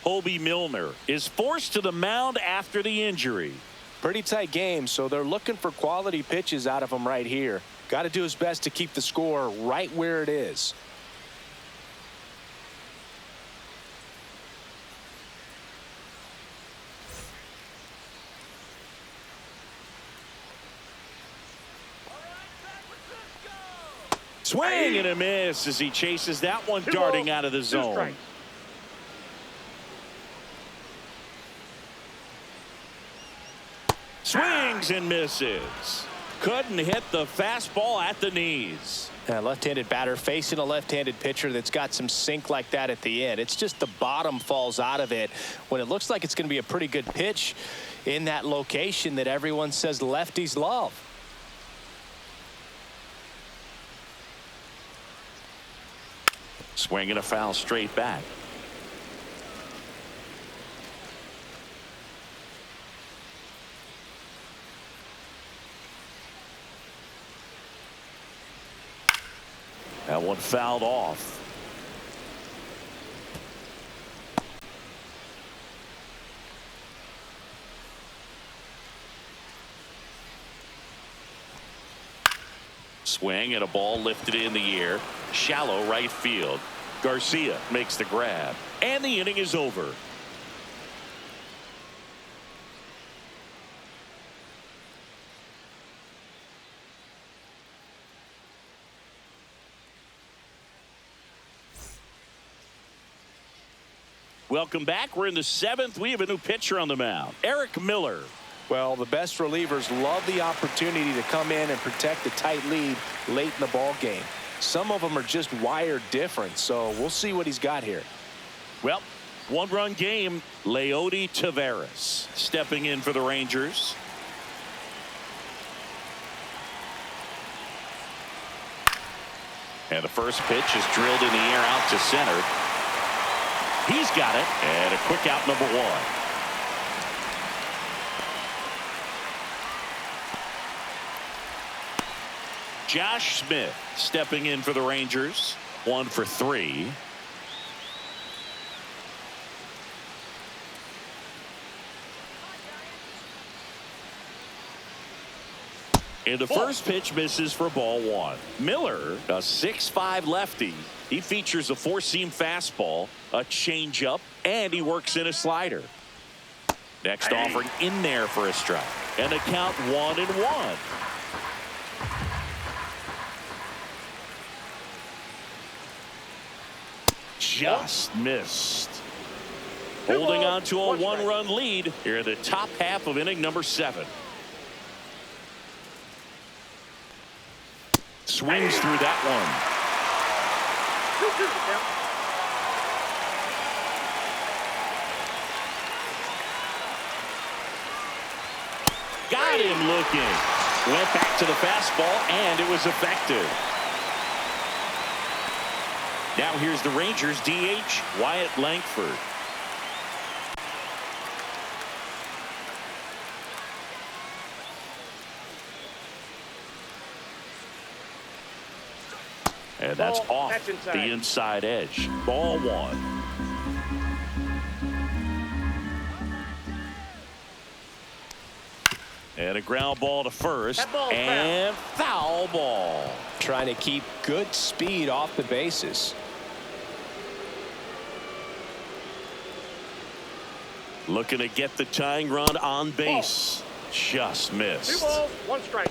Hobie Milner is forced to the mound after the injury. Pretty tight game, so they're looking for quality pitches out of him right here. Got to do his best to keep the score right where it is. Swing and a miss as he chases that one darting out of the zone. Swings and misses. Couldn't hit the fastball at the knees. A left-handed batter facing a left-handed pitcher that's got some sink like that at the end. It's just the bottom falls out of it when it looks like it's going to be a pretty good pitch in that location that everyone says lefties love. Swing and a foul straight back. That one fouled off. Swing and a ball lifted in the air. Shallow right field. Garcia makes the grab. And the inning is over. Welcome back. We're in the 7th. We have a new pitcher on the mound. Eric Miller. Well, the best relievers love the opportunity to come in and protect a tight lead late in the ball game. Some of them are just wired different, so we'll see what he's got here. Well, one-run game. Leody Taveras stepping in for the Rangers. And the first pitch is drilled in the air out to center. He's got it, and a quick out, number 1. Josh Smith stepping in for the Rangers. 1 for 3. And the first pitch misses for ball 1. Miller, a 6'5" lefty. He features a four-seam fastball, a changeup, and he works in a slider. Next offering in there for a strike. And a count 1-1. Just missed. Holding on to a one-run lead here in the top half of inning number 7. Swings through that one. Got him looking. Went back to the fastball, and it was effective. Now here's the Rangers DH, Wyatt Langford. And that's off the inside edge. Ball 1. And a ground ball to first. And foul ball. Trying to keep good speed off the bases. Looking to get the tying run on base. Just missed. 2 balls, 1 strike.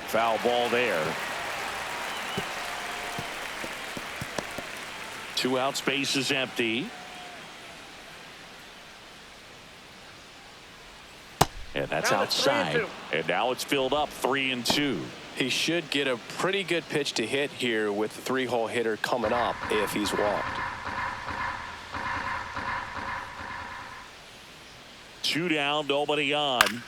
Foul ball there. 2 outs, base is empty. And that's outside. And now it's filled up 3-2. He should get a pretty good pitch to hit here with the 3-hole hitter coming up if he's walked. 2 down, nobody on.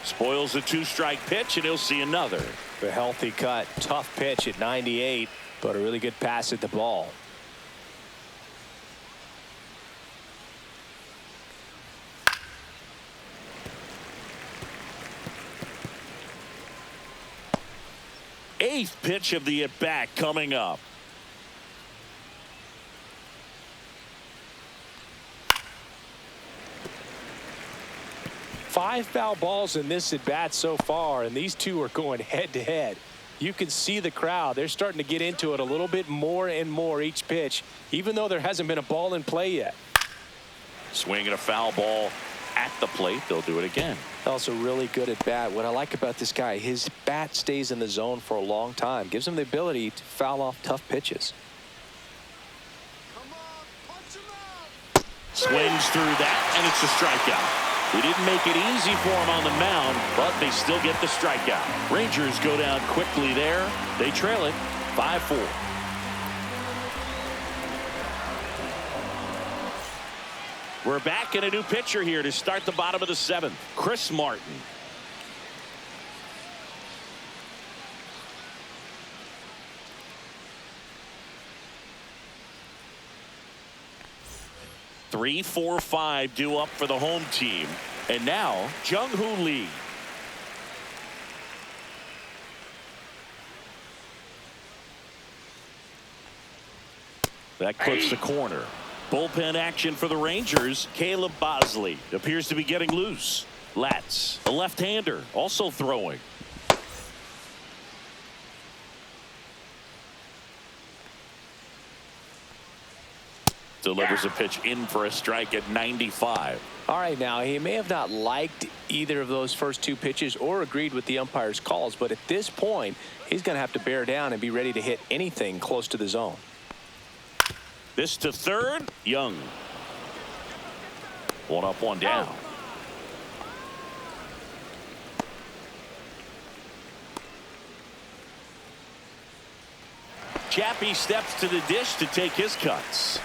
Spoils the 2-strike pitch, and he'll see another. A healthy cut. Tough pitch at 98, but a really good pass at the ball. Eighth pitch of the at-bat coming up. Five foul balls in this at bat so far, and these two are going head to head. You can see the crowd. They're starting to get into it a little bit more and more each pitch, even though there hasn't been a ball in play yet. Swinging a foul ball at the plate. They'll do it again. Also really good at bat. What I like about this guy, his bat stays in the zone for a long time. Gives him the ability to foul off tough pitches. Swings through that, and it's a strikeout. He didn't make it easy for him on the mound, but they still get the strikeout. Rangers go down quickly there. They trail it 5-4. We're back in a new pitcher here to start the bottom of the 7th. Chris Martin. Three, 4, 5 due up for the home team. And now Jung-Hoo Lee. That clips the corner. Bullpen action for the Rangers. Caleb Bosley appears to be getting loose. Latz, a left-hander, also throwing. Delivers a pitch in for a strike at 95. All right, now he may have not liked either of those first 2 pitches or agreed with the umpire's calls, but at this point he's going to have to bear down and be ready to hit anything close to the zone. This to third. Young. 1 up, 1 down. Chappie steps to the dish to take his cuts.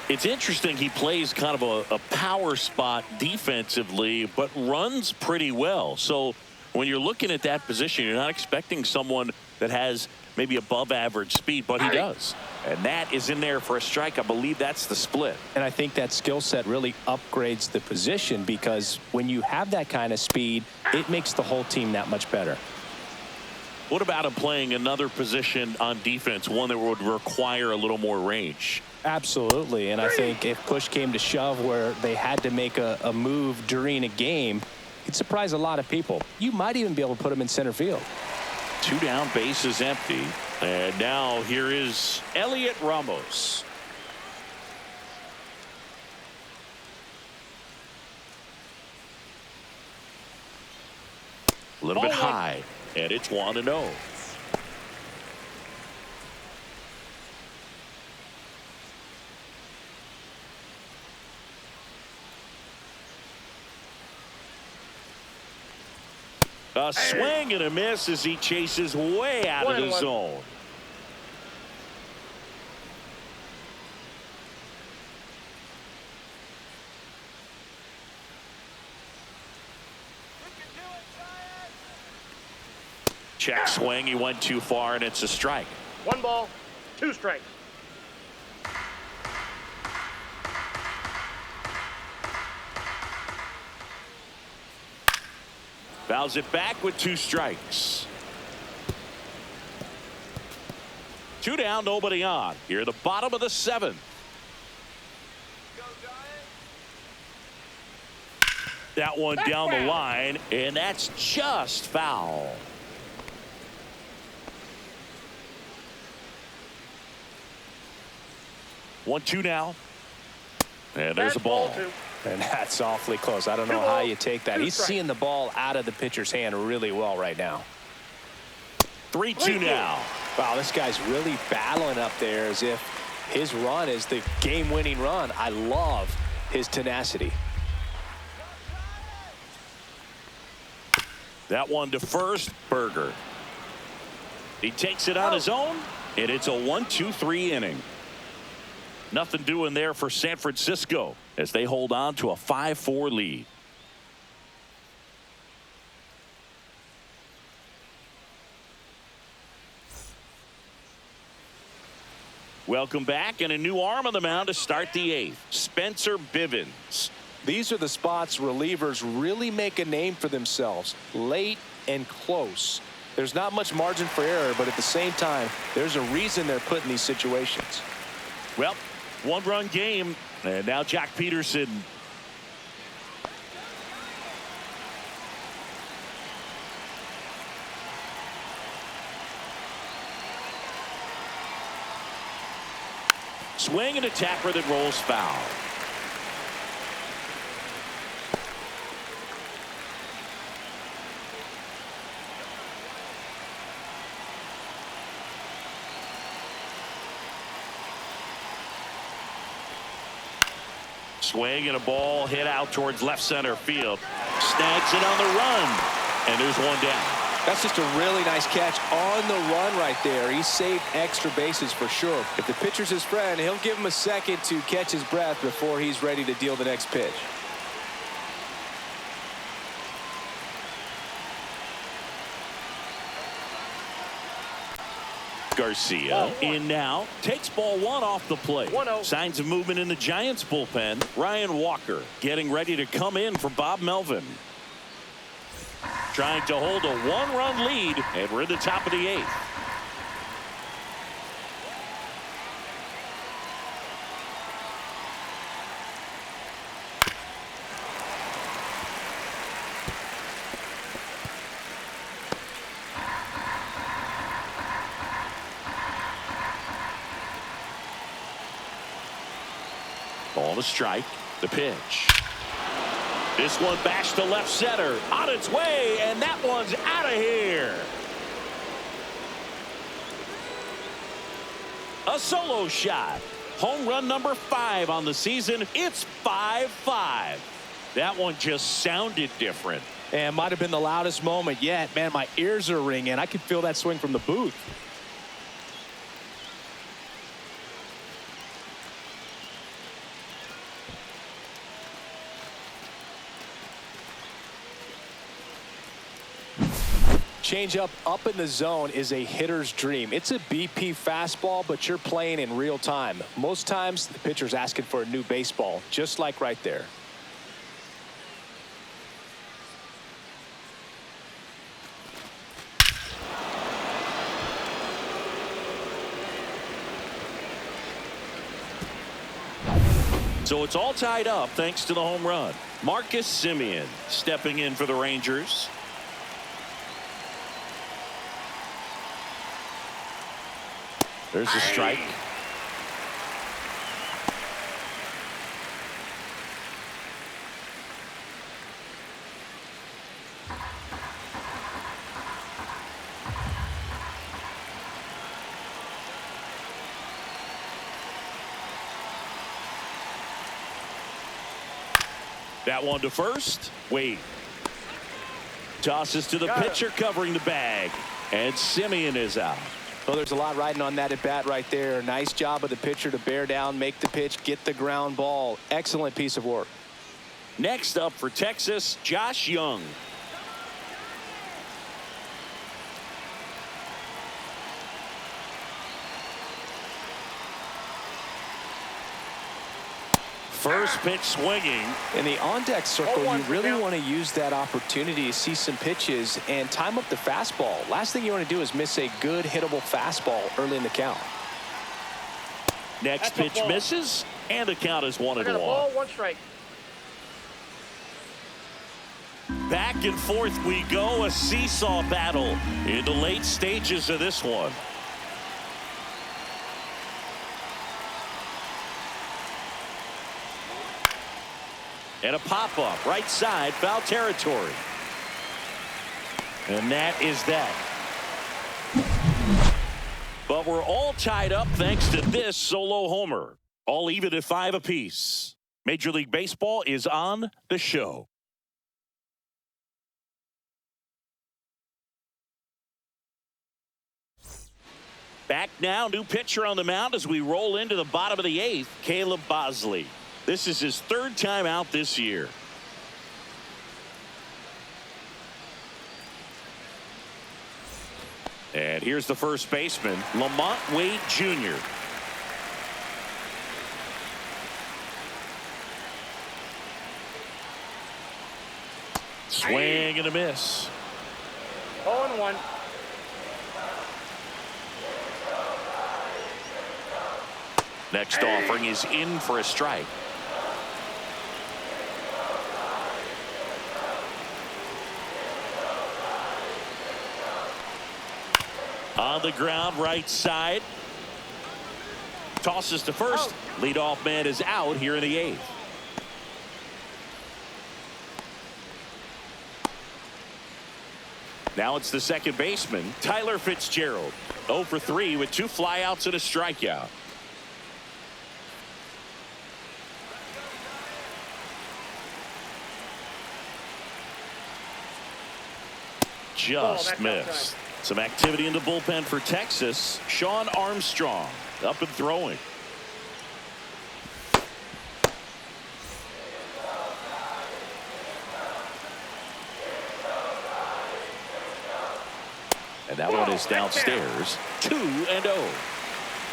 It's interesting, he plays kind of a power spot defensively, but runs pretty well. So When you're looking at that position, you're not expecting someone that has maybe above average speed, but he does. And that is in there for a strike. I believe that's the split. And I think that skill set really upgrades the position, because when you have that kind of speed, it makes the whole team that much better. What about him playing another position on defense, one that would require a little more range? Absolutely. And I think if push came to shove where they had to make a move during a game, it'd surprise a lot of people. You might even be able to put him in center field. 2 down, base is empty. And now here is Elliot Ramos. A little bit high, and it's 1-0. A swing and a miss as he chases way out of the zone. Check swing. He went too far, and it's a strike. 1 ball, 2 strikes. Fouls it back with 2 strikes. 2 down, nobody on. Here at the bottom of the 7th. That one down the line, and that's just foul. 1-2 now. And there's a ball. And that's awfully close. I don't know how you take that. He's seeing the ball out of the pitcher's hand really well right now. 3-2 now. Wow, this guy's really battling up there as if his run is the game-winning run. I love his tenacity. That one to first, Berger. He takes it on his own, and it's a 1-2-3 inning. Nothing doing there for San Francisco as they hold on to a 5-4 lead. Welcome back, and a new arm on the mound to start the 8th. Spencer Bivens. These are the spots relievers really make a name for themselves, late and close. There's not much margin for error, but at the same time, there's a reason they're put in these situations. Well, 1-run game, and now Jack Peterson. Swing and a tapper that rolls foul. Swing and a ball hit out towards left center field. Snags it on the run, and there's 1 down. That's just a really nice catch on the run right there. He saved extra bases for sure. If the pitcher's his friend, he'll give him a second to catch his breath before he's ready to deal the next pitch. Garcia in now, takes ball 1 off the plate. 1-0. Signs of movement in the Giants bullpen. Ryan Walker getting ready to come in for Bob Melvin. Trying to hold a 1-run lead, and we're at the top of the 8th. Ball to strike. The pitch. This one bashed to left center. On its way, and that one's out of here. A solo shot. Home run number 5 on the season. It's 5-5. That one just sounded different. And might have been the loudest moment yet. Man, my ears are ringing. I could feel that swing from the booth. changeup up in the zone is a hitter's dream. It's a BP fastball, but you're playing in real time. Most times, the pitcher's asking for a new baseball, just like right there. So it's all tied up thanks to the home run. Marcus Semien stepping in for the Rangers. There's a strike. That one to first. Wade tosses to the pitcher covering the bag, and Semien is out. Well, there's a lot riding on that at bat right there. Nice job of the pitcher to bear down, make the pitch, get the ground ball. Excellent piece of work. Next up for Texas, Josh Young. First pitch swinging. In the on-deck circle, you really want to use that opportunity to see some pitches and time up the fastball. Last thing you want to do is miss a good hittable fastball early in the count. Next pitch misses, and the count is 1-1. Ball, 1 strike. Back and forth we go, a seesaw battle in the late stages of this one. And a pop-up, right side, foul territory. And that is that. But we're all tied up thanks to this solo homer. All even at 5 apiece. Major League Baseball is on the show. Back now, new pitcher on the mound as we roll into the bottom of the 8th, Caleb Bosley. This is his 3rd time out this year. And here's the first baseman, Lamont Wade Jr. Swing and a miss. 0-1. Next offering is in for a strike. On the ground, right side. Tosses to first. Leadoff man is out here in the 8th. Now it's the second baseman, Tyler Fitzgerald. 0 for 3 with 2 flyouts and a strikeout. Just missed. Some activity in the bullpen for Texas. Sean Armstrong up and throwing. And that one is downstairs. 2-0.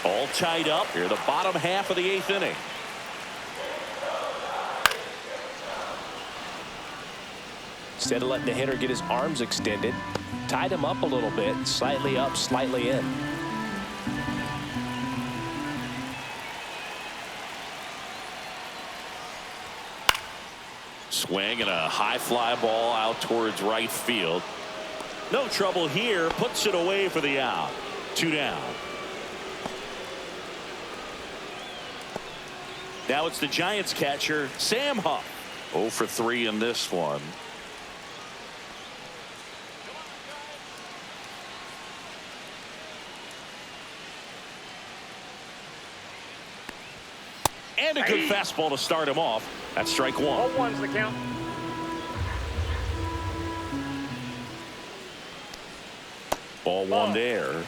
All tied up here, the bottom half of the 8th inning. Instead of letting the hitter get his arms extended, tied him up a little bit, slightly up, slightly in. Swing and a high fly ball out towards right field. No trouble here, puts it away for the out. 2 down. Now it's the Giants catcher, Sam Huff. 0 for 3 in this one. And a good fastball to start him off. That's strike 1. 0-1's the count. Ball 1 there.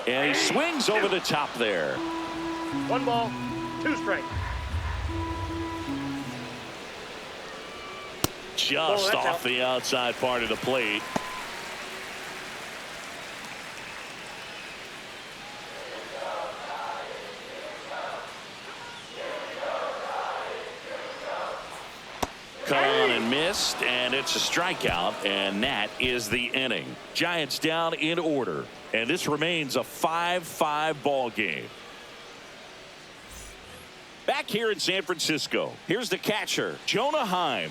And he swings over the top there. 1 ball, 2 strikes. Just off the outside part of the plate. Cut on and missed, and it's a strikeout, and that is the inning. Giants down in order, and this remains a 5-5 ball game. Back here in San Francisco, here's the catcher, Jonah Heim.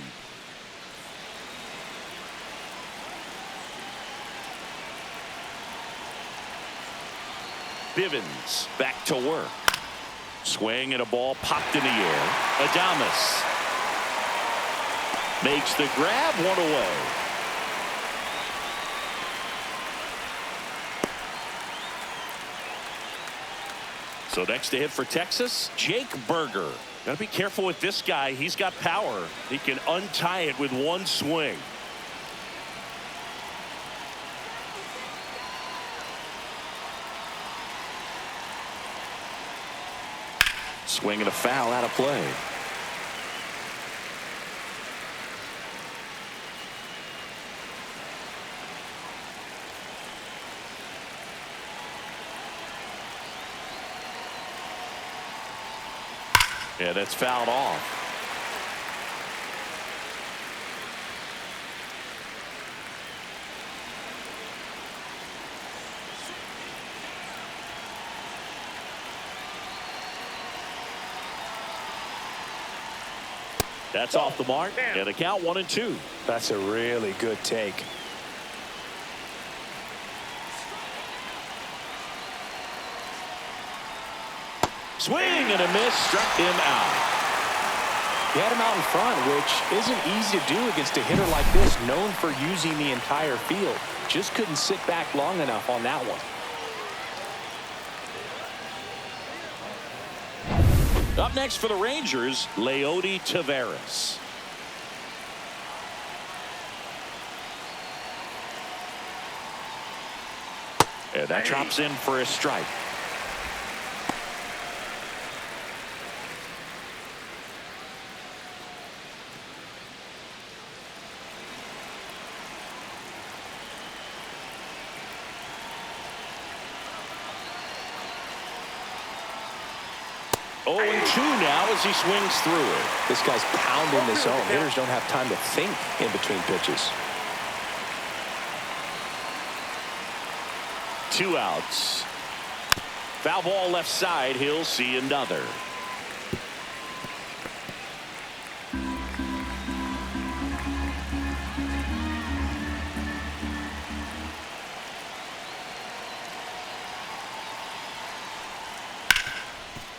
Bivens back to work. Swing and a ball popped in the air. Adames makes the grab, one away. So next to hit for Texas, Jake Berger. Got to be careful with this guy. He's got power. He can untie it with one swing. Swing and a foul out of play. Yeah, that's fouled off. That's off the mark, and the count 1-2. That's a really good take. Swing and a miss, struck him out. He had him out in front, which isn't easy to do against a hitter like this, known for using the entire field. Just couldn't sit back long enough on that one. Up next for the Rangers, Leody Taveras. And that drops in for a strike. Oh, and 2 now as he swings through it. This guy's pounding the zone. Hitters don't have time to think in between pitches. 2 outs. Foul ball left side. He'll see another.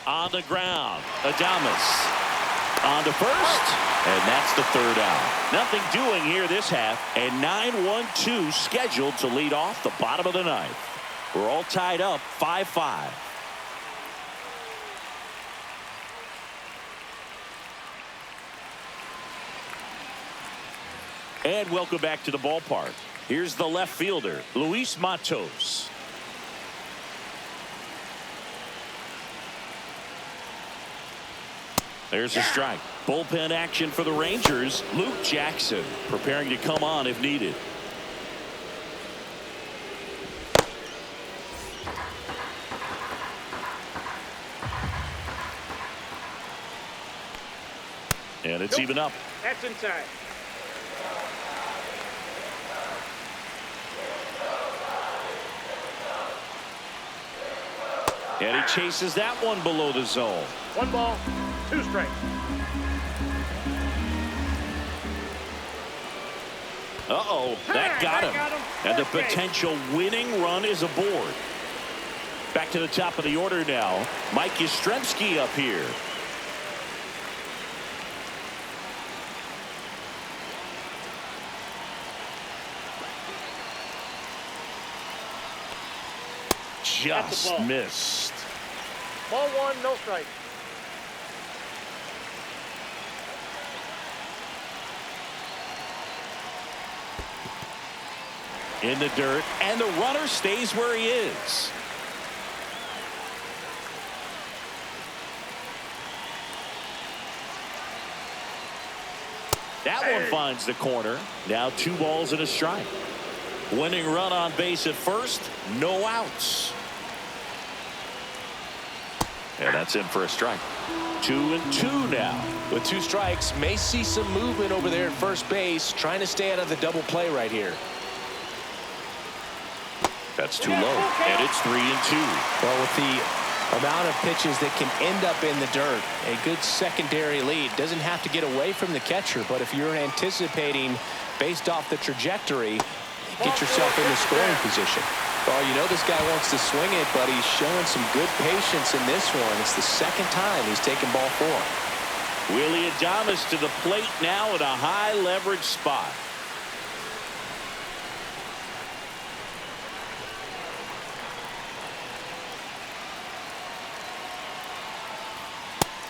On the ground, Adames on to first, and that's the 3rd out. Nothing doing here this half, and 9-1-2 scheduled to lead off the bottom of the 9th. We're all tied up 5-5. And welcome back to the ballpark. Here's the left fielder, Luis Matos. There's a strike. Bullpen action for the Rangers. Luke Jackson preparing to come on if needed. And it's even up. That's inside. And he chases that one below the zone. 1 ball, 2 strikes. Uh-oh, that got him. And the potential winning run is aboard. Back to the top of the order now. Mike Yastrzemski up here. Just missed. Ball 1, no strike. In the dirt, and the runner stays where he is. That one finds the corner. Now 2 balls and a strike. Winning run on base at first. No outs. And that's in for a strike. 2-2 now. With 2 strikes, may see some movement over there at first base, trying to stay out of the double play right here. That's too low, and it's 3-2. Well, with the amount of pitches that can end up in the dirt, a good secondary lead. Doesn't have to get away from the catcher, but if you're anticipating based off the trajectory, get yourself into scoring position. Well, you know this guy wants to swing it, but he's showing some good patience in this one. It's the second time he's taken ball 4. Willie Adames to the plate now at a high leverage spot.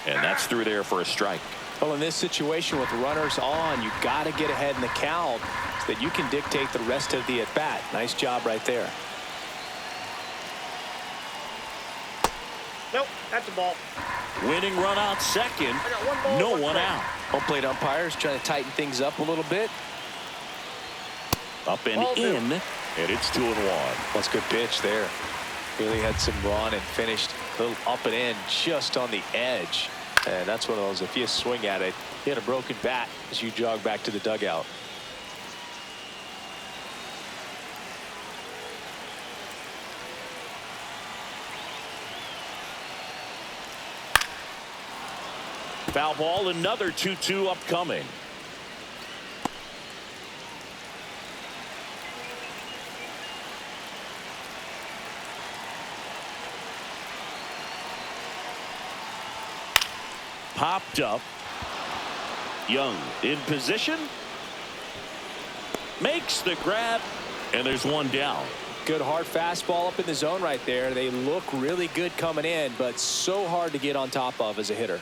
And that's through there for a strike. Well, in this situation with runners on, you got to get ahead in the count so that you can dictate the rest of the at-bat. Nice job right there. Nope, that's a ball. Winning run out second. I got 1 ball, no 1 one strike. out. Home plate umpires trying to tighten things up a little bit. Up and Ball 2. in, and it's 2-1. That's a good pitch there. Really had some run and finished a little up and in just on the edge. And that's one of those, if you swing at it, you hit a broken bat as you jog back to the dugout. Foul ball, another 2-2 upcoming. Popped up. Young in position. Makes the grab, and there's 1 down. Good hard fastball up in the zone right there. They look really good coming in, but so hard to get on top of as a hitter.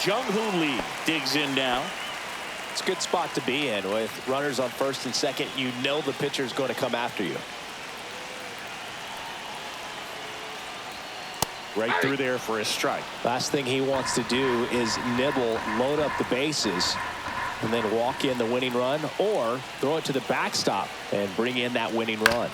Jung-Hoo Lee digs in now. It's a good spot to be in with runners on first and second. You know the pitcher's going to come after you. Right through there for a strike. Last thing he wants to do is nibble, load up the bases, and then walk in the winning run, or throw it to the backstop and bring in that winning run.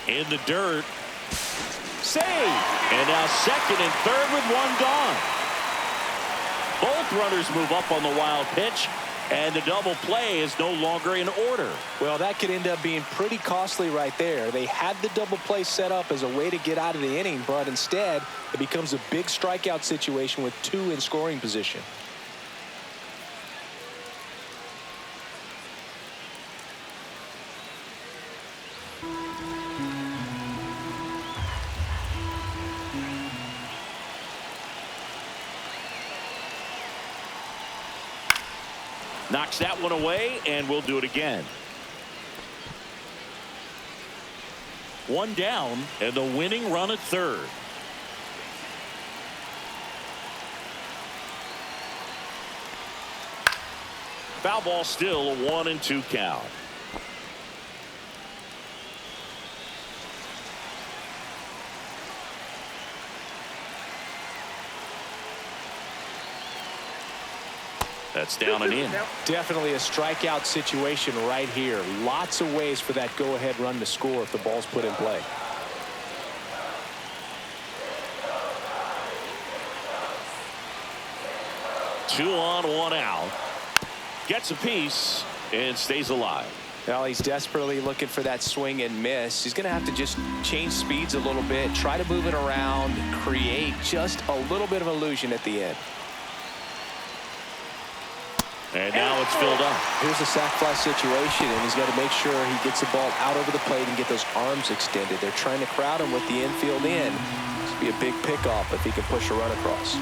In the dirt. Save. And now second and third with 1 gone. Both runners move up on the wild pitch, and the double play is no longer in order. Well, that could end up being pretty costly right there. They had the double play set up as a way to get out of the inning, but instead it becomes a big strikeout situation with 2 in scoring position. Knocks that one away, and we'll do it again. 1 down, and the winning run at third. Foul ball, still a 1-2 count. That's down and in. Definitely a strikeout situation right here. Lots of ways for that go-ahead run to score if the ball's put in play. Two on, 1 out. Gets a piece and stays alive. Well, he's desperately looking for that swing and miss. He's going to have to just change speeds a little bit, try to move it around, create just a little bit of illusion at the end. And now it's filled up. Here's a sac fly situation, and he's got to make sure he gets the ball out over the plate and get those arms extended. They're trying to crowd him with the infield in. This would be a big pickoff if he can push a run across.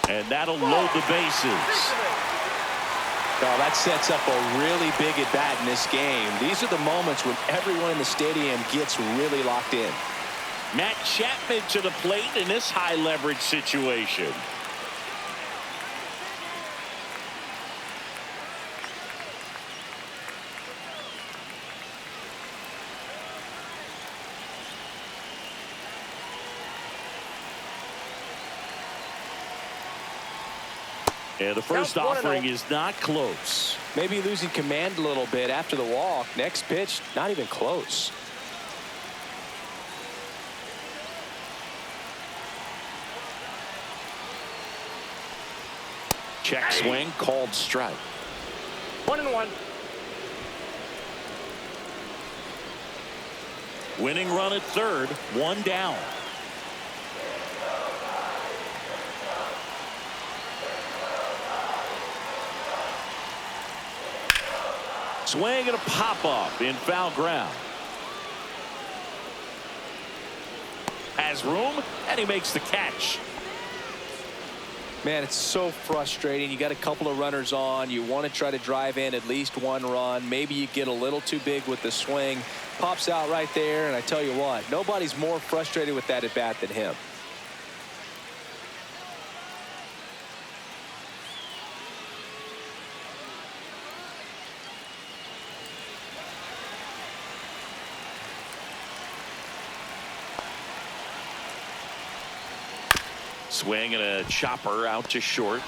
And that'll load the bases. Well, that sets up a really big at bat in this game. These are the moments when everyone in the stadium gets really locked in. Matt Chapman to the plate in this high leverage situation. And the first offering is not close. Maybe losing command a little bit after the walk. Next pitch, not even close. Check swing, called strike. 1-1. Winning run at third, one down. Swing and a pop-up in foul ground. Has room, and he makes the catch. Man, it's so frustrating. You got a couple of runners on. You want to try to drive in at least one run. Maybe you get a little too big with the swing. Pops out right there, and I tell you what, nobody's more frustrated with that at bat than him. Swing and a chopper out to short.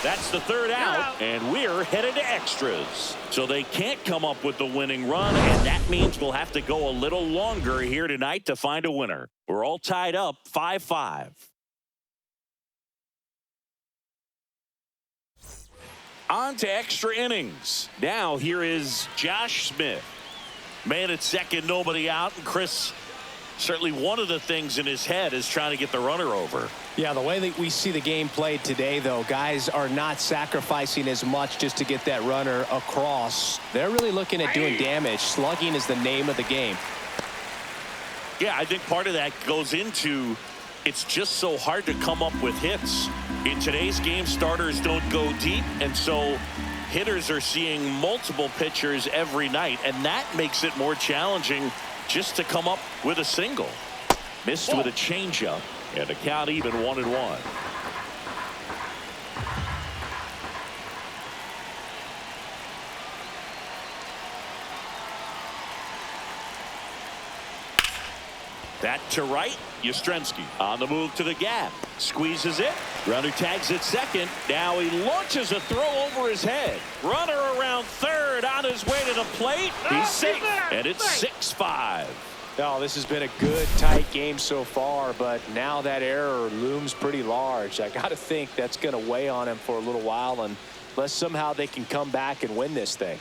That's the third out, and we're headed to extras. So they can't come up with the winning run, and that means we'll have to go a little longer here tonight to find a winner. We're all tied up 5-5. On to extra innings. Now here is Josh Smith. Man at second, nobody out, and Chris, certainly one of the things in his head is trying to get the runner over. Yeah, the way that we see the game played today, though, guys are not sacrificing as much just to get that runner across. They're really looking at doing damage. Slugging is the name of the game. Yeah, I think part of that goes into it's just so hard to come up with hits. In today's game, starters don't go deep, and so hitters are seeing multiple pitchers every night, and that makes it more challenging just to come up with a single. Missed with a changeup, and the count even 1-1. That to right. Yastrzemski on the move to the gap. Squeezes it. Runner tags at second. Now he launches a throw over his head. Runner around third on his way to the plate. He's safe. And it's 6-5. No, this has been a good, tight game so far, but now that error looms pretty large. I got to think that's going to weigh on him for a little while, unless somehow they can come back and win this thing.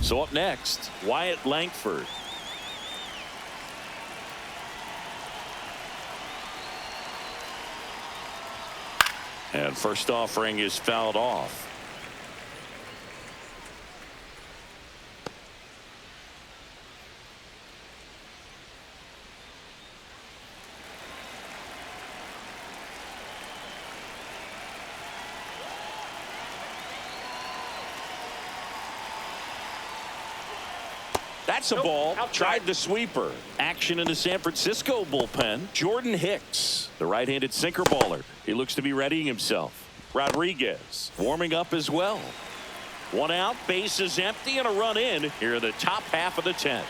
So up next, Wyatt Langford. And first offering is fouled off. That's a ball. Tried the sweeper. Action in the San Francisco bullpen. Jordan Hicks, the right-handed sinker baller. He looks to be readying himself. Rodriguez warming up as well. One out, base is empty, and a run in here in the top half of the 10th.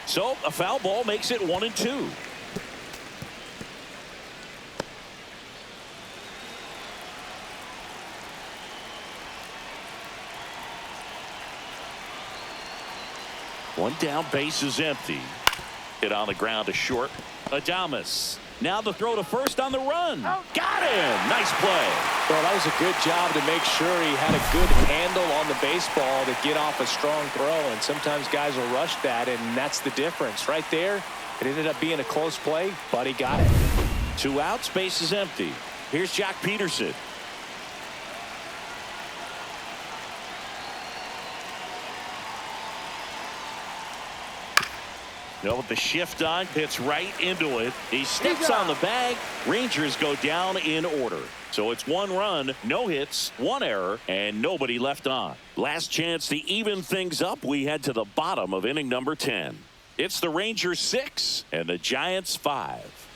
So a foul ball makes it 1-2. One down, base is empty. Hit on the ground to short. Adames. Now the throw to first on the run. Got him. Nice play. Well, that was a good job to make sure he had a good handle on the baseball to get off a strong throw. And sometimes guys will rush that, and that's the difference. Right there, it ended up being a close play, but he got it. 2 outs, base is empty. Here's Jock Peterson. Now with the shift on, hits right into it. He steps on the bag. Rangers go down in order. So it's 1 run, no hits, 1 error, and nobody left on. Last chance to even things up. We head to the bottom of inning number 10. It's the Rangers 6 and the Giants 5.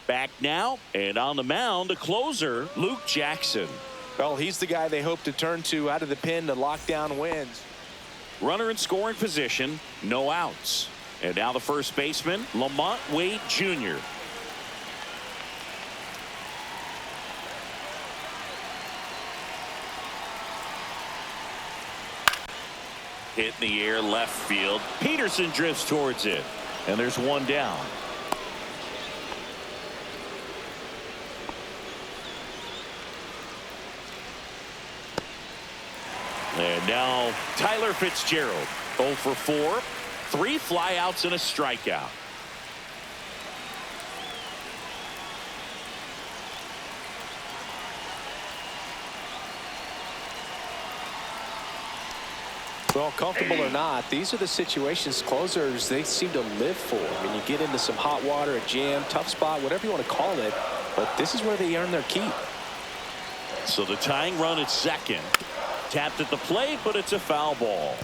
Back now, and on the mound, the closer, Luke Jackson. Well, he's the guy they hope to turn to out of the pen to lock down wins. Runner in scoring position, no outs. And now the first baseman, Lamont Wade Jr. Hit in the air, left field. Peterson drifts towards it. And there's 1 down. And now Tyler Fitzgerald, 0 for 4, 3 flyouts and a strikeout. Well, comfortable or not, these are the situations closers they seem to live for. I mean, you get into some hot water, a jam, tough spot, whatever you want to call it, but this is where they earn their keep. So the tying run at second. Tapped at the plate, but it's a foul ball.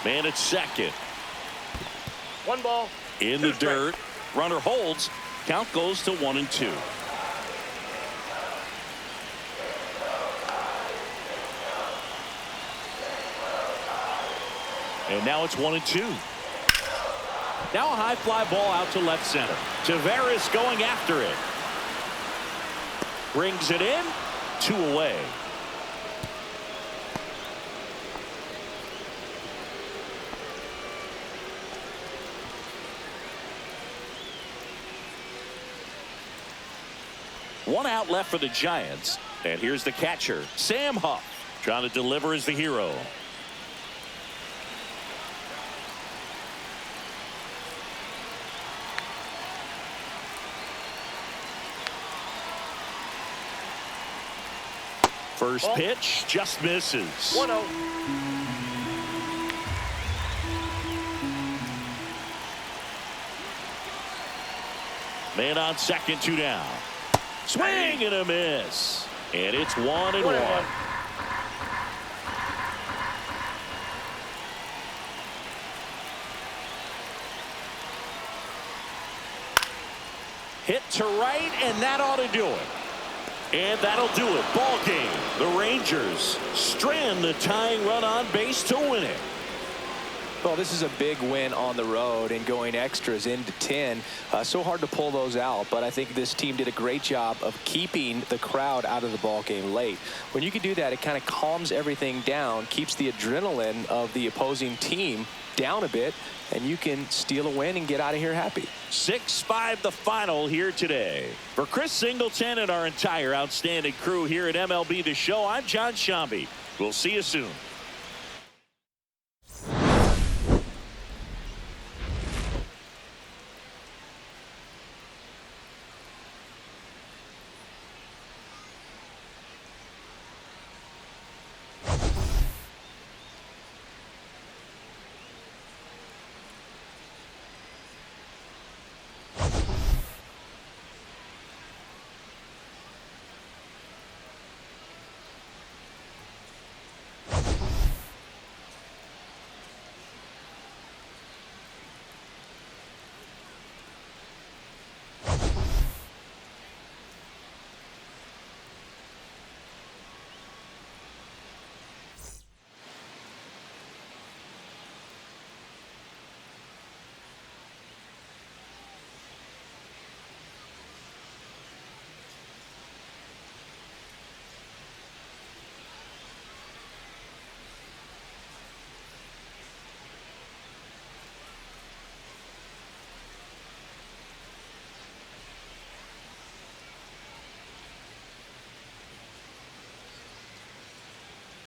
Man at second. 1 ball. In the dirt. Runner holds. Count goes to 1-2. And now it's 1-2. Now a high fly ball out to left center. Tavares going after it. Brings it in. 2 away. One out left for the Giants. And here's the catcher, Sam Huff, trying to deliver as the hero. First pitch just misses. 1-0. Man on second, 2 down. Swing and a miss. And it's 1-1. Hit to right, and that ought to do it. And that'll do it. Ball game. The Rangers strand the tying run on base to win it. Well, this is a big win on the road and going extras into 10. So hard to pull those out, but I think this team did a great job of keeping the crowd out of the ball game late. When you can do that, it kind of calms everything down, keeps the adrenaline of the opposing team down a bit, and you can steal a win and get out of here happy. 6-5 the final here today. For Chris Singleton and our entire outstanding crew here at MLB The Show, I'm John Shambi. We'll see you soon.